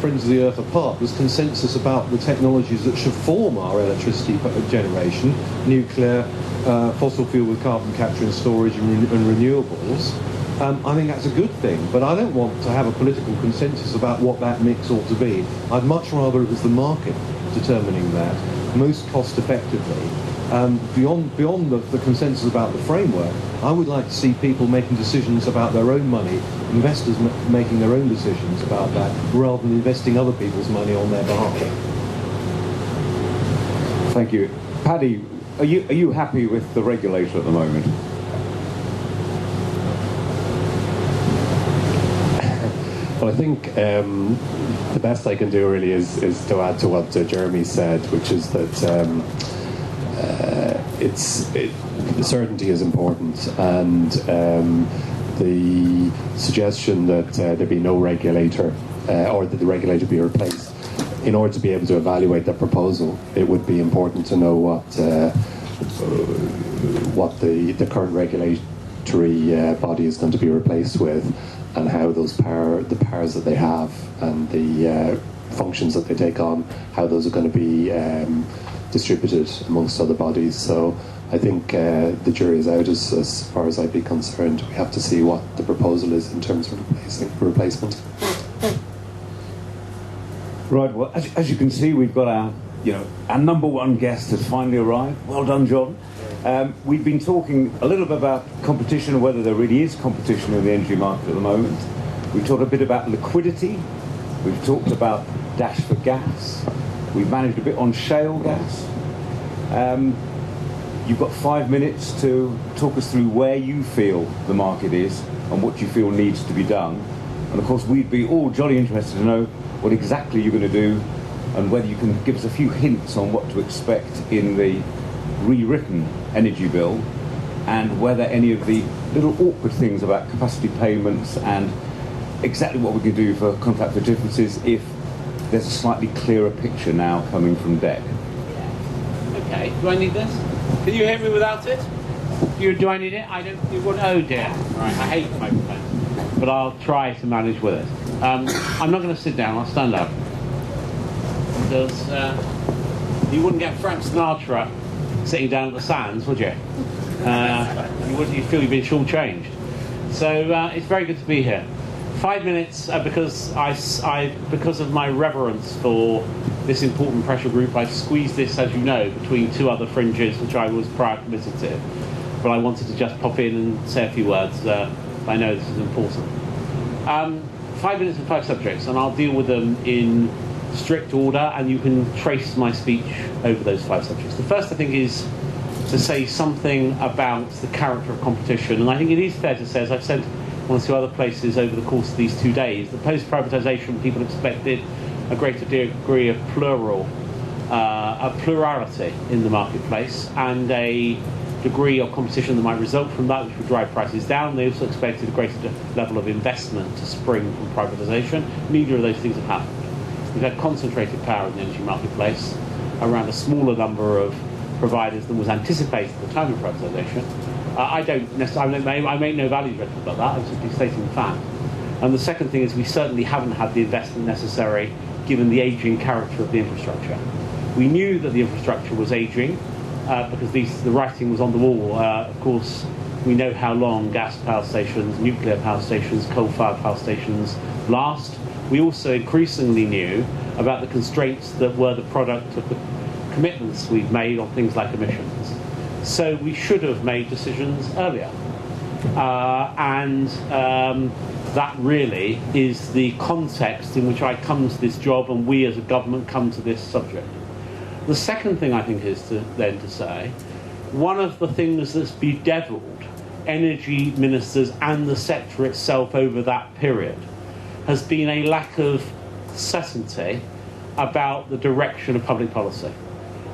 Speaker 3: Friends of the Earth apart, there's consensus about the technologies that should form our electricity generation: nuclear, fossil fuel with carbon capture and storage, and renewables. I think that's a good thing, but I don't want to have a political consensus about what that mix ought to be. I'd much rather it was the market determining that most cost effectively. Beyond the consensus about the framework, I would like to see people making decisions about their own money, investors making their own decisions about that, rather than investing other people's money on their behalf.
Speaker 1: Thank you. Paddy, are you happy with the regulator at the moment?
Speaker 4: Well, I think the best I can do really is to add to what Jeremy said, which is that certainty is important, and the suggestion that there be no regulator or that the regulator be replaced, in order to be able to evaluate that proposal, it would be important to know what the current regulatory body is going to be replaced with, and how the powers that they have and the functions that they take on, how those are going to be distributed amongst other bodies. So I think the jury is out as far as I'd be concerned. We have to see what the proposal is in terms of replacement.
Speaker 1: Right, well, as you can see, we've got our number one guest has finally arrived. Well done, John. We've been talking a little bit about competition and whether there really is competition in the energy market at the moment. We've talked a bit about liquidity. We've talked about dash for gas. We've managed a bit on shale gas. You've got 5 minutes to talk us through where you feel the market is and what you feel needs to be done. And of course, we'd be all jolly interested to know what exactly you're going to do, and whether you can give us a few hints on what to expect in the rewritten energy bill, and whether any of the little awkward things about capacity payments and exactly what we can do for contract for differences if there's a slightly clearer picture now coming from DEC.
Speaker 11: Okay. Do I need this? Can you hear me without it? Do I need it? I don't. You want? Oh dear. Right. I hate microphones, but I'll try to manage with it. I'm not going to sit down. I'll stand up. Because you wouldn't get Frank Sinatra sitting down at the Sands, would you? You feel you've been shortchanged. So it's very good to be here. 5 minutes because because of my reverence for this important pressure group, I've squeezed this, as you know, between two other fringes which I was prior committed to. But I wanted to just pop in and say a few words. I know this is important. 5 minutes and 5 subjects, and I'll deal with them in strict order, and you can trace my speech over those 5 subjects. The first, I think, is to say something about the character of competition, and I think it is fair to say, as I've said one or two other places over the course of these 2 days, that post-privatisation people expected a greater degree of plurality in the marketplace, and a degree of competition that might result from that, which would drive prices down. They also expected a greater level of investment to spring from privatisation. Neither of those things have happened. We've had concentrated power in the energy marketplace around a smaller number of providers than was anticipated at the time of privatisation. I make no value judgment about that. I'm simply stating the fact. And the second thing is we certainly haven't had the investment necessary given the ageing character of the infrastructure. We knew that the infrastructure was ageing because the writing was on the wall. Of course, we know how long gas power stations, nuclear power stations, coal-fired power stations last. We also increasingly knew about the constraints that were the product of the commitments we've made on things like emissions. So we should have made decisions earlier. That really is the context in which I come to this job and we as a government come to this subject. The second thing I think is to say, one of the things that's bedeviled energy ministers and the sector itself over that period has been a lack of certainty about the direction of public policy.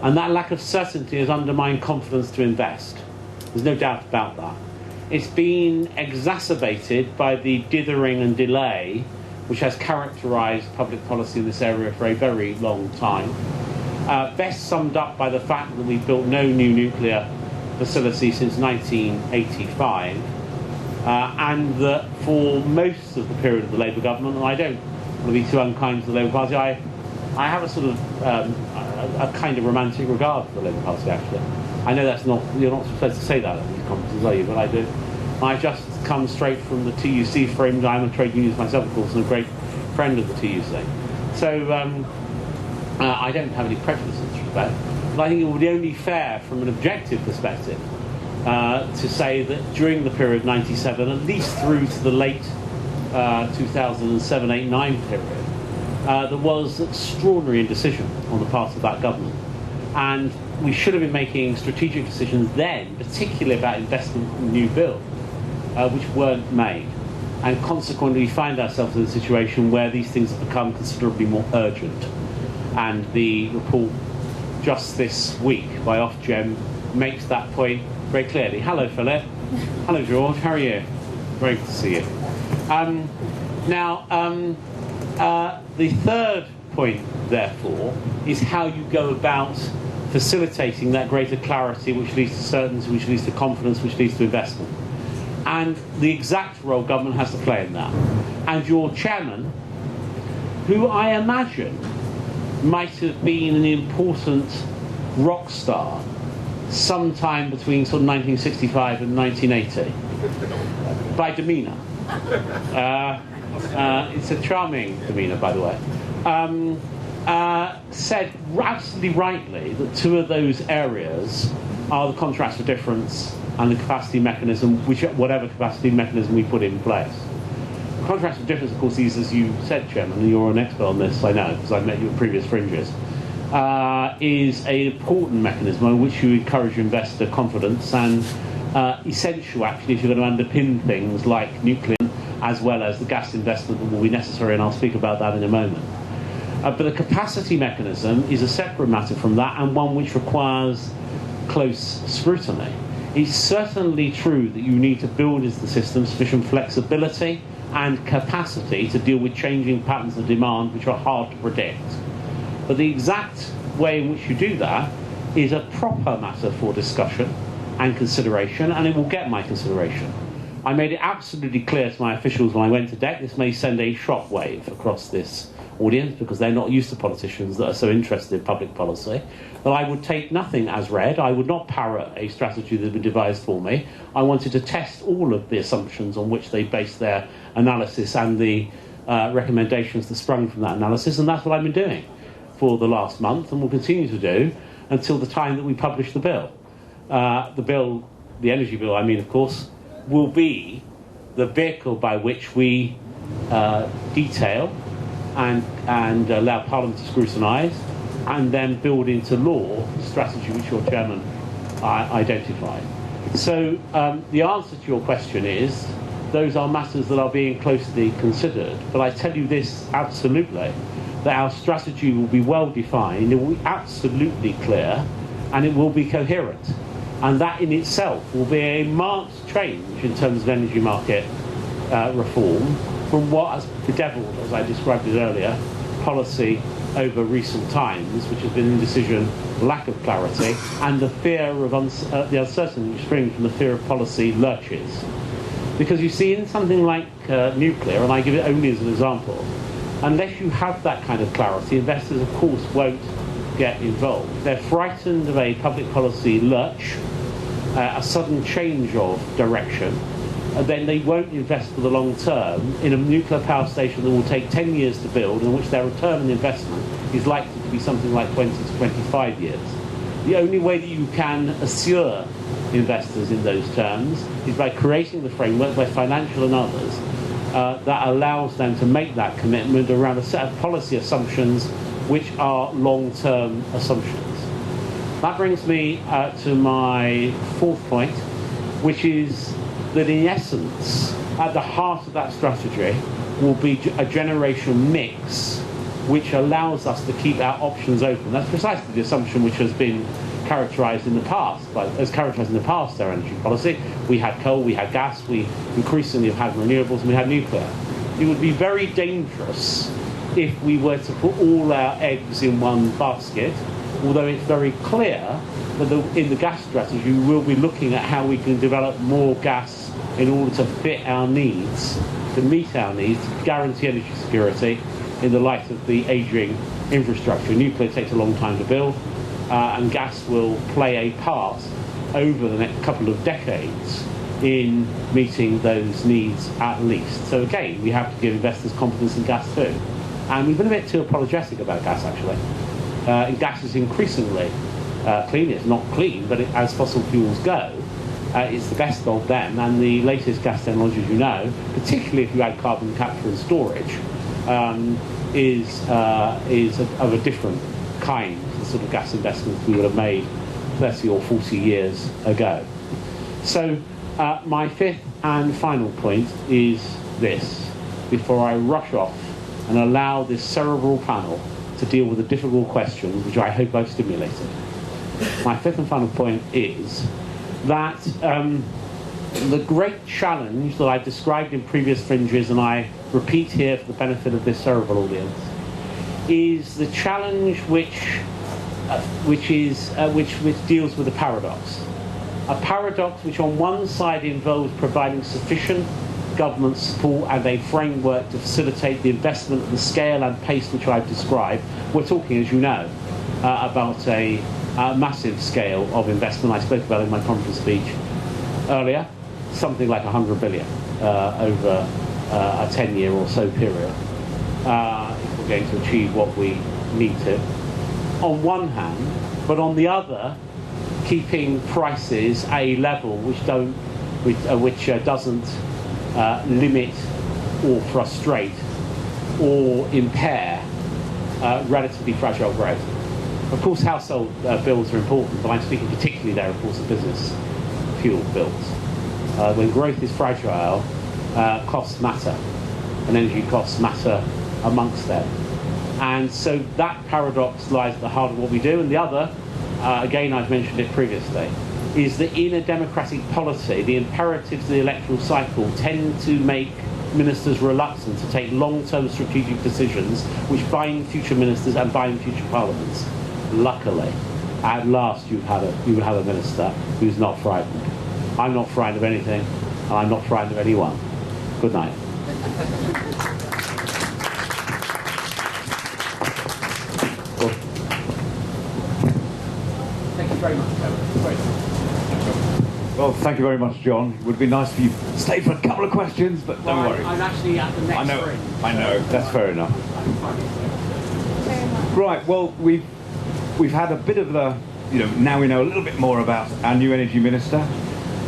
Speaker 11: And that lack of certainty has undermined confidence to invest. There's no doubt about that. It's been exacerbated by the dithering and delay which has characterised public policy in this area for a very long time. Best summed up by the fact that we've built no new nuclear facility since 1985, and that for most of the period of the Labour government, and I don't want to be too unkind to the Labour Party, I have a sort of a kind of romantic regard for the Labour Party, actually. I know you're not supposed to say that at these conferences, are you? But I do. I just come straight from the TUC fringe. I'm a trade unionist myself, of course, and a great friend of the TUC. So I don't have any prejudice in this respect. But I think it would be only fair from an objective perspective to say that during the period 97, at least through to the late 2007, 8, 9 period, there was extraordinary indecision on the part of that government. And we should have been making strategic decisions then, particularly about investment in new build, which weren't made. And consequently, we find ourselves in a situation where these things have become considerably more urgent. And the report just this week by Ofgem makes that point very clearly. Hello, Philip. Hello, George. How are you? Great to see you. The third point, therefore, is how you go about facilitating that greater clarity, which leads to certainty, which leads to confidence, which leads to investment. And the exact role government has to play in that. And your chairman, who I imagine might have been an important rock star sometime between sort of 1965 and 1980, by demeanour. It's a charming demeanour, by the way. Said absolutely rightly that two of those areas are the contracts for difference and the capacity mechanism, whatever capacity mechanism we put in place. The contracts for difference, of course, is, as you said, Chairman, and you're an expert on this, I know, because I've met you at previous fringes, is an important mechanism on which you encourage investor confidence and essential, actually, if you're going to underpin things like nuclear, as well as the gas investment that will be necessary, and I'll speak about that in a moment. But the capacity mechanism is a separate matter from that, and one which requires close scrutiny. It's certainly true that you need to build into the system sufficient flexibility and capacity to deal with changing patterns of demand which are hard to predict. But the exact way in which you do that is a proper matter for discussion and consideration, and it will get my consideration. I made it absolutely clear to my officials when I went to DEC, this may send a shockwave across this audience because they're not used to politicians that are so interested in public policy, that I would take nothing as read. I would not parrot a strategy that had been devised for me. I wanted to test all of the assumptions on which they based their analysis and the recommendations that sprung from that analysis, and that's what I've been doing for the last month and will continue to do until the time that we publish the bill. The energy bill, I mean, of course, will be the vehicle by which we detail and allow Parliament to scrutinise and then build into law the strategy which your chairman identified. So the answer to your question is those are matters that are being closely considered, but I tell you this absolutely, that our strategy will be well defined, it will be absolutely clear, and it will be coherent. And that in itself will be a marked change in terms of energy market reform from what has bedeviled, as I described it earlier, policy over recent times, which has been indecision, lack of clarity, and the fear of the uncertainty springing from the fear of policy lurches. Because you see, in something like nuclear, and I give it only as an example, unless you have that kind of clarity, investors, of course, won't get involved. They're frightened of a public policy lurch, a sudden change of direction, and then they won't invest for the long term in a nuclear power station that will take 10 years to build, in which their return on investment is likely to be something like 20 to 25 years. The only way that you can assure investors in those terms is by creating the framework, by financial and others, that allows them to make that commitment around a set of policy assumptions which are long-term assumptions. That brings me to my fourth point, which is that in essence, at the heart of that strategy will be a generation mix which allows us to keep our options open. That's precisely the assumption which has been characterised in the past, our energy policy. We had coal, we had gas, we increasingly have had renewables, and we had nuclear. It would be very dangerous if we were to put all our eggs in one basket, although it's very clear that in the gas strategy we will be looking at how we can develop more gas in order to fit our needs, to meet our needs, to guarantee energy security in the light of the ageing infrastructure. Nuclear takes a long time to build, and gas will play a part over the next couple of decades in meeting those needs at least. So again, we have to give investors confidence in gas too. And we've been a bit too apologetic about gas, actually. Gas is increasingly clean. It's not clean, but as fossil fuels go, it's the best of them. And the latest gas technology, as you know, particularly if you add carbon capture and storage, is of a different kind to the sort of gas investments we would have made 30 or 40 years ago. So my fifth and final point is this, before I rush off and allow this cerebral panel to deal with the difficult questions which I hope I've stimulated. My fifth and final point is that the great challenge that I've described in previous fringes, and I repeat here for the benefit of this cerebral audience, is the challenge which deals with a paradox. A paradox which on one side involves providing sufficient government support and a framework to facilitate the investment at the scale and pace which I've described. We're talking, as you know, about a massive scale of investment. I spoke about it in my conference speech earlier, something like 100 billion over a 10-year or so period, if we're going to achieve what we need to, on one hand, but on the other, keeping prices at a level which doesn't limit or frustrate or impair relatively fragile growth. Of course, household bills are important, but I'm speaking particularly there, of course, of business fuel bills. When growth is fragile, costs matter, and energy costs matter amongst them. And so that paradox lies at the heart of what we do. And the other, again, I've mentioned it previously, is that in a democratic polity, the imperatives of the electoral cycle tend to make ministers reluctant to take long-term strategic decisions which bind future ministers and bind future parliaments. Luckily, at last you would have a minister who's not frightened. I'm not frightened of anything, and I'm not frightened of anyone. Good night.
Speaker 12: Thank you very much, Great.
Speaker 1: Well, thank you very much, John. It would be nice for you to stay for a couple of questions, but don't worry.
Speaker 12: I'm actually at the next
Speaker 1: I know,
Speaker 12: ring.
Speaker 1: I know. That's fair enough. Right. Well, we've had a bit of the, now we know a little bit more about our new energy minister,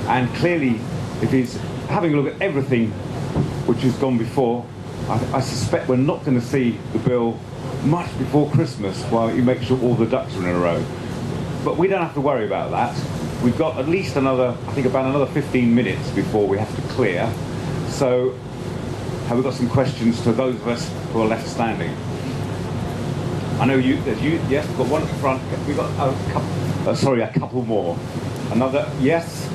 Speaker 1: and clearly, if he's having a look at everything which has gone before, I suspect we're not going to see the bill much before Christmas while you make sure all the ducks are in a row. But we don't have to worry about that. We've got at least about another 15 minutes before we have to clear. So, have we got some questions to those of us who are left standing? I know there's you, yes, we've got one at the front. We've got a couple more. Another, yes?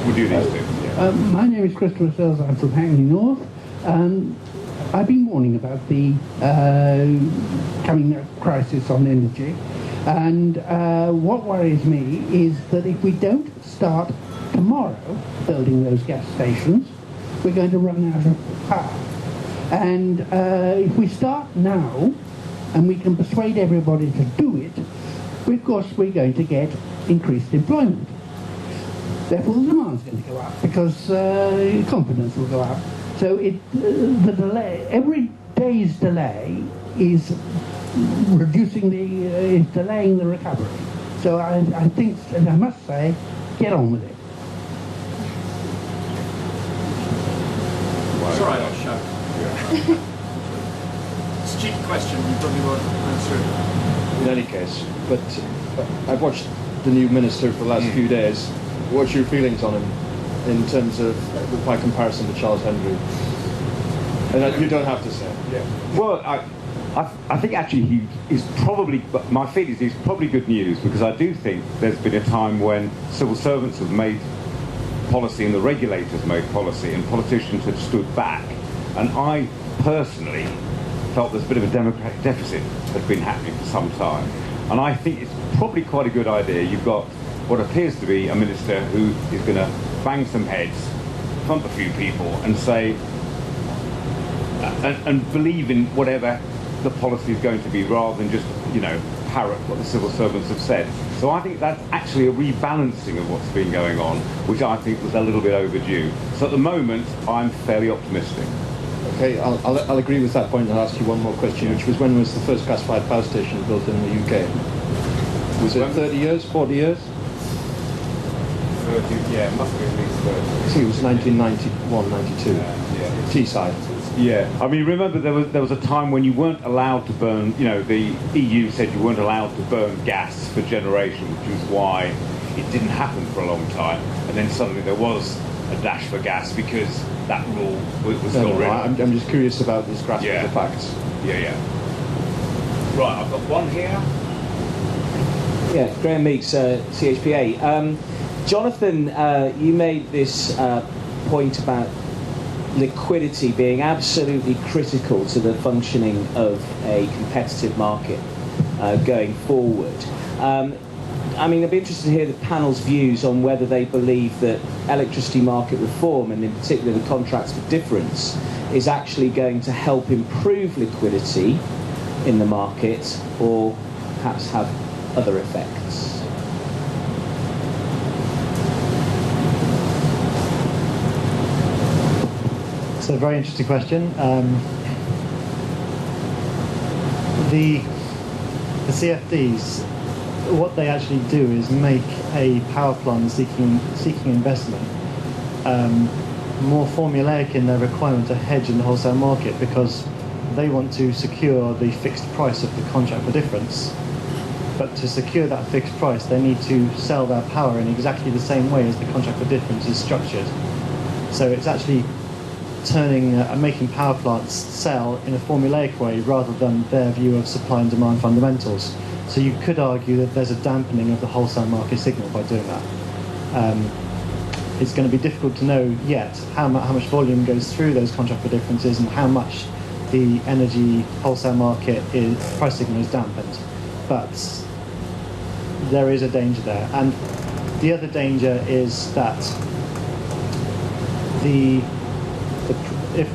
Speaker 1: We'll do these two. Yeah.
Speaker 13: My name is Christopher Sells. I'm from Hackney North. I've been warning about the coming crisis on energy. And what worries me is that if we don't start tomorrow building those gas stations, we're going to run out of power. And if we start now, and we can persuade everybody to do it, of course we're going to get increased employment. Therefore the demand's going to go up, because confidence will go up. So the delay, every day's delay is delaying the recovery. So I think, and I must say, get on with it.
Speaker 12: It's all right, I'll show. It's a cheeky question, you probably won't answer it.
Speaker 5: In any case, but I've watched the new minister for the last few days. What's your feelings on him in terms of, by comparison to Charles Henry? And you don't have to say.
Speaker 1: Yeah. Well, I think actually he is probably, my feeling is he's probably good news, because I do think there's been a time when civil servants have made policy and the regulators made policy and politicians have stood back. And I personally felt there's a bit of a democratic deficit that's been happening for some time. And I think it's probably quite a good idea. You've got what appears to be a minister who is going to bang some heads, thump a few people and say, and believe in whatever the policy is going to be, rather than just, parrot what the civil servants have said. So I think that's actually a rebalancing of what's been going on, which I think was a little bit overdue. So at the moment, I'm fairly optimistic.
Speaker 5: Okay, I'll agree with that point, and I'll ask you one more question, which was, when was the first gas-fired power station built in the UK? Was it 30 years, 40 years?
Speaker 1: 30, yeah, it must be at least 30.
Speaker 5: I think it was 1991, 92. Teesside.
Speaker 1: Yeah, I mean, remember there was a time when you weren't allowed to burn, the EU said you weren't allowed to burn gas for generation, which was why it didn't happen for a long time. And then suddenly there was a dash for gas because that rule was still written.
Speaker 5: I'm just curious about this grasp of the facts.
Speaker 1: Yeah. Right, I've got one here.
Speaker 14: Yeah, Graham Meeks, CHPA. Jonathan, you made this point about liquidity being absolutely critical to the functioning of a competitive market going forward. I'd be interested to hear the panel's views on whether they believe that electricity market reform, and in particular the contracts for difference, is actually going to help improve liquidity in the market, or perhaps have other effects.
Speaker 10: It's a very interesting question. The CFDs, what they actually do is make a power plant seeking investment more formulaic in their requirement to hedge in the wholesale market, because they want to secure the fixed price of the contract for difference. But to secure that fixed price, they need to sell their power in exactly the same way as the contract for difference is structured. So it's actually making power plants sell in a formulaic way rather than their view of supply and demand fundamentals. So you could argue that there's a dampening of the wholesale market signal by doing that. It's going to be difficult to know yet how much volume goes through those contract for differences and how much the energy wholesale market price signal is dampened. but there is a danger there. And the other danger is that if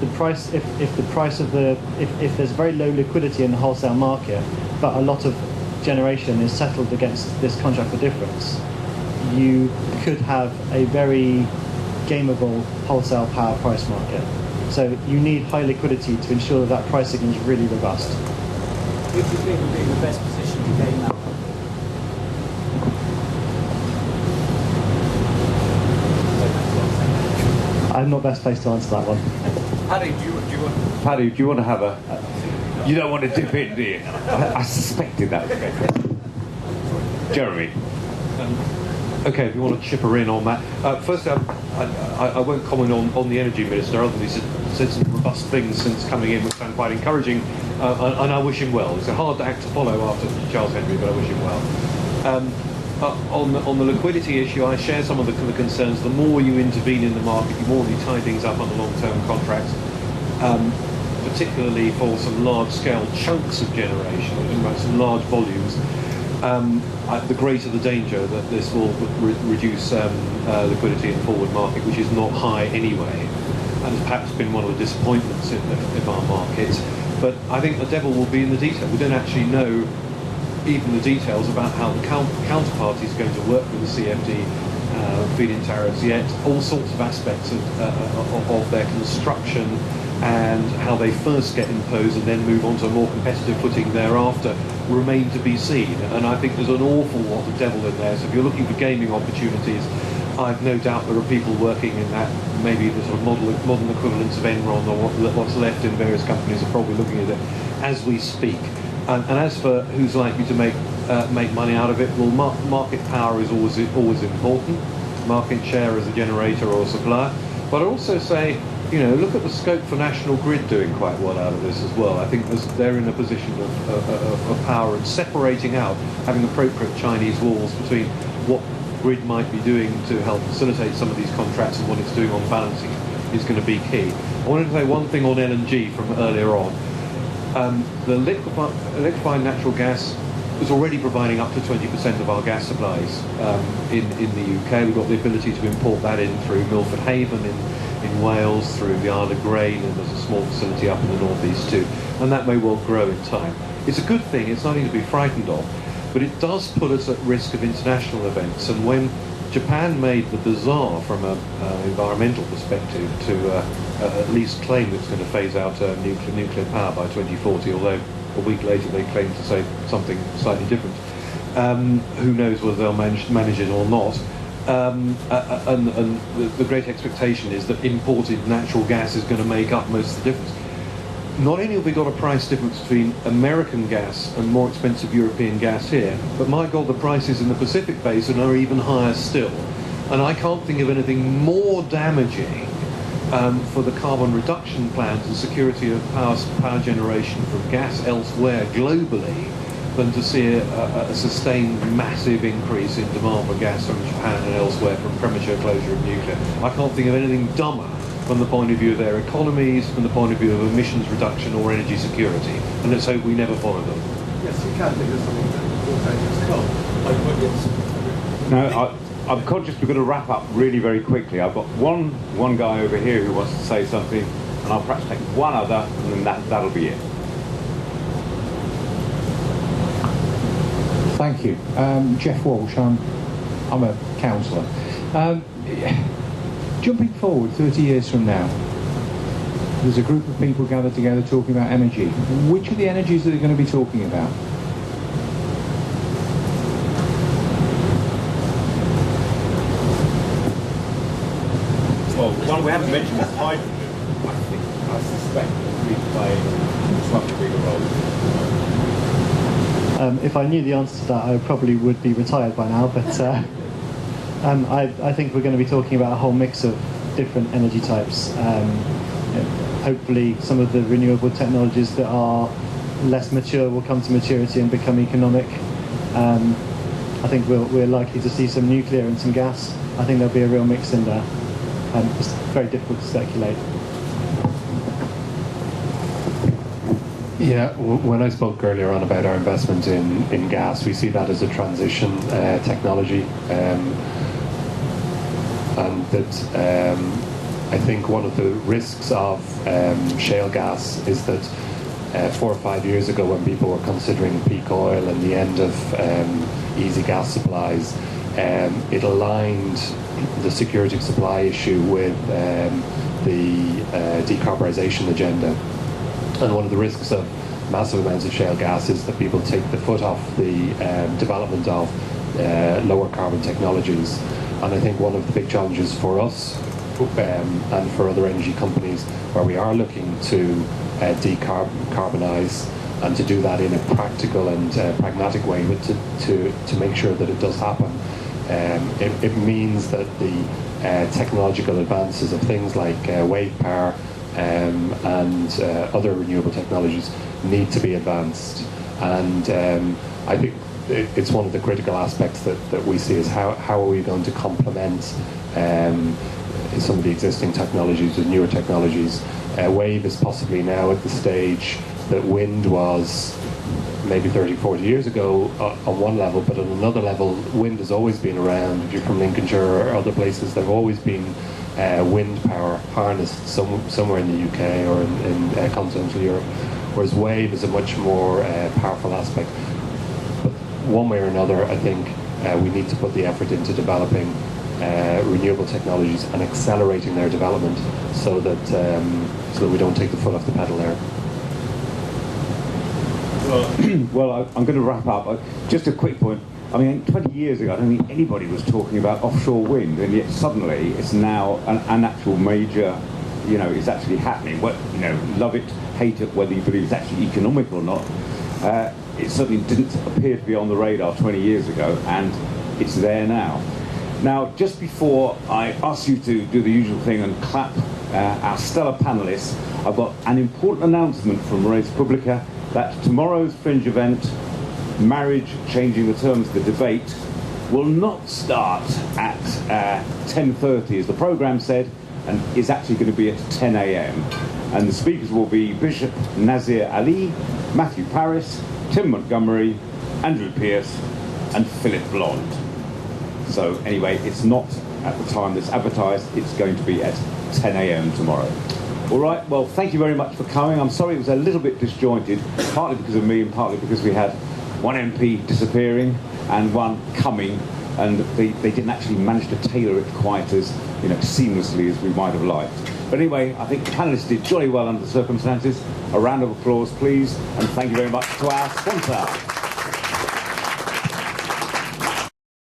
Speaker 10: there's very low liquidity in the wholesale market, but a lot of generation is settled against this contract for difference, you could have a very gameable wholesale power price market. So you need high liquidity to ensure that pricing is really robust.
Speaker 14: Who do you think would be in the best position to gain that?
Speaker 10: I'm not best placed to answer that one.
Speaker 12: Paddy,
Speaker 1: Paddy, do you want to have a... You don't want to dip in, do you? I suspected that was going to be. Jeremy.
Speaker 3: Okay, if you want to chipper in on that. Firstly, I won't comment on the Energy Minister, other than he's said some robust things since coming in, which sound quite encouraging, and I wish him well. It's a hard act to follow after Charles Henry, but I wish him well. On the liquidity issue, I share some of the concerns. The more you intervene in the market, the more you tie things up under long-term contracts, particularly for some large-scale chunks of generation, some large volumes. The greater the danger that this will reduce liquidity in the forward market, which is not high anyway, and has perhaps been one of the disappointments in our markets. But I think the devil will be in the detail. We don't actually know even the details about how the counterparty is going to work with the CFD feed-in tariffs yet. All sorts of aspects of their construction and how they first get imposed and then move on to a more competitive footing thereafter remain to be seen. And I think there's an awful lot of devil in there. So if you're looking for gaming opportunities, I've no doubt there are people working in that, maybe the sort of modern equivalents of Enron or what's left in various companies are probably looking at it as we speak. And as for who's likely to make money out of it, well, market power is always important. Market share as a generator or a supplier. But I'd also say, look at the scope for National Grid doing quite well out of this as well. I think they're in a position of power and separating out, having appropriate Chinese walls between what Grid might be doing to help facilitate some of these contracts and what it's doing on balancing is going to be key. I wanted to say one thing on LNG from earlier on. The liquefied natural gas is already providing up to 20% of our gas supplies in the UK. We've got the ability to import that in through Milford Haven in Wales, through the Isle of Grain, and there's a small facility up in the northeast too. And that may well grow in time. It's a good thing, it's nothing to be frightened of, but it does put us at risk of international events. And when Japan made the bizarre, from an environmental perspective, to at least claim it's going to phase out nuclear power by 2040, although a week later they claimed to say something slightly different. Who knows whether they'll manage it or not. And the great expectation is that imported natural gas is going to make up most of the difference. Not only have we got a price difference between American gas and more expensive European gas here, but my God, the prices in the Pacific Basin are even higher still. And I can't think of anything more damaging for the carbon reduction plans and security of power generation from gas elsewhere globally than to see a sustained massive increase in demand for gas from Japan and elsewhere from premature closure of nuclear. I can't think of anything dumber from the point of view of their economies, from the point of view of emissions reduction or energy security. And let's hope we never follow them.
Speaker 12: Yes, you can think of something that
Speaker 1: No, I'm conscious we're going to wrap up really very quickly. I've got one guy over here who wants to say something, and I'll perhaps take one other, and then that'll be it.
Speaker 15: Thank you. Jeff Walsh, I'm a councillor. Jumping forward 30 years from now, there's a group of people gathered together talking about energy. Which are the energies that they're going to be talking about?
Speaker 12: Well, one we haven't mentioned is hydrogen. I suspect that we play a slightly bigger role.
Speaker 10: If I knew the answer to that, I probably would be retired by now, but I think we're going to be talking about a whole mix of different energy types. Hopefully some of the renewable technologies that are less mature will come to maturity and become economic. I think we're likely to see some nuclear and some gas. I think there'll be a real mix in there. It's very difficult to speculate.
Speaker 4: Yeah, when I spoke earlier on about our investment in gas, we see that as a transition technology, and that I think one of the risks of shale gas is that 4 or 5 years ago, when people were considering peak oil and the end of easy gas supplies, it aligned the security of supply issue with the decarbonisation agenda. And one of the risks of massive amounts of shale gas is that people take the foot off the development of lower carbon technologies. And I think one of the big challenges for us and for other energy companies, where we are looking to decarbonise and to do that in a practical and pragmatic way, but to make sure that it does happen, it means that the technological advances of things like wave power and other renewable technologies need to be advanced. And I think it's one of the critical aspects that we see is how are we going to complement some of the existing technologies with newer technologies. Wave is possibly now at the stage that wind was maybe 30, 40 years ago on one level, but on another level, wind has always been around. If you're from Lincolnshire or other places, there have always been wind power harnessed somewhere in the UK or in continental Europe, whereas wave is a much more powerful aspect. But one way or another, I think we need to put the effort into developing renewable technologies and accelerating their development so that we don't take the foot off the pedal there.
Speaker 1: Well, I'm going to wrap up. Just a quick point. I mean, 20 years ago, I don't think anybody was talking about offshore wind, and yet suddenly it's now an actual major, it's actually happening. Well, love it, hate it, whether you believe it's actually economic or not. It certainly didn't appear to be on the radar 20 years ago, and it's there now. Now, just before I ask you to do the usual thing and clap our stellar panellists, I've got an important announcement from ResPublica that tomorrow's Fringe event, Marriage Changing the Terms of the Debate, will not start at 10:30 as the programme said, and is actually going to be at 10 a.m. And the speakers will be Bishop Nazir Ali, Matthew Parris, Tim Montgomery, Andrew Pearce and Philip Blond. So anyway, it's not at the time that's advertised, it's going to be at 10 a.m. tomorrow. All right, well, thank you very much for coming. I'm sorry it was a little bit disjointed, partly because of me and partly because we had one MP disappearing and one coming, and they didn't actually manage to tailor it quite as seamlessly as we might have liked. But anyway, I think the panellists did jolly well under the circumstances. A round of applause, please, and thank you very much to our sponsor.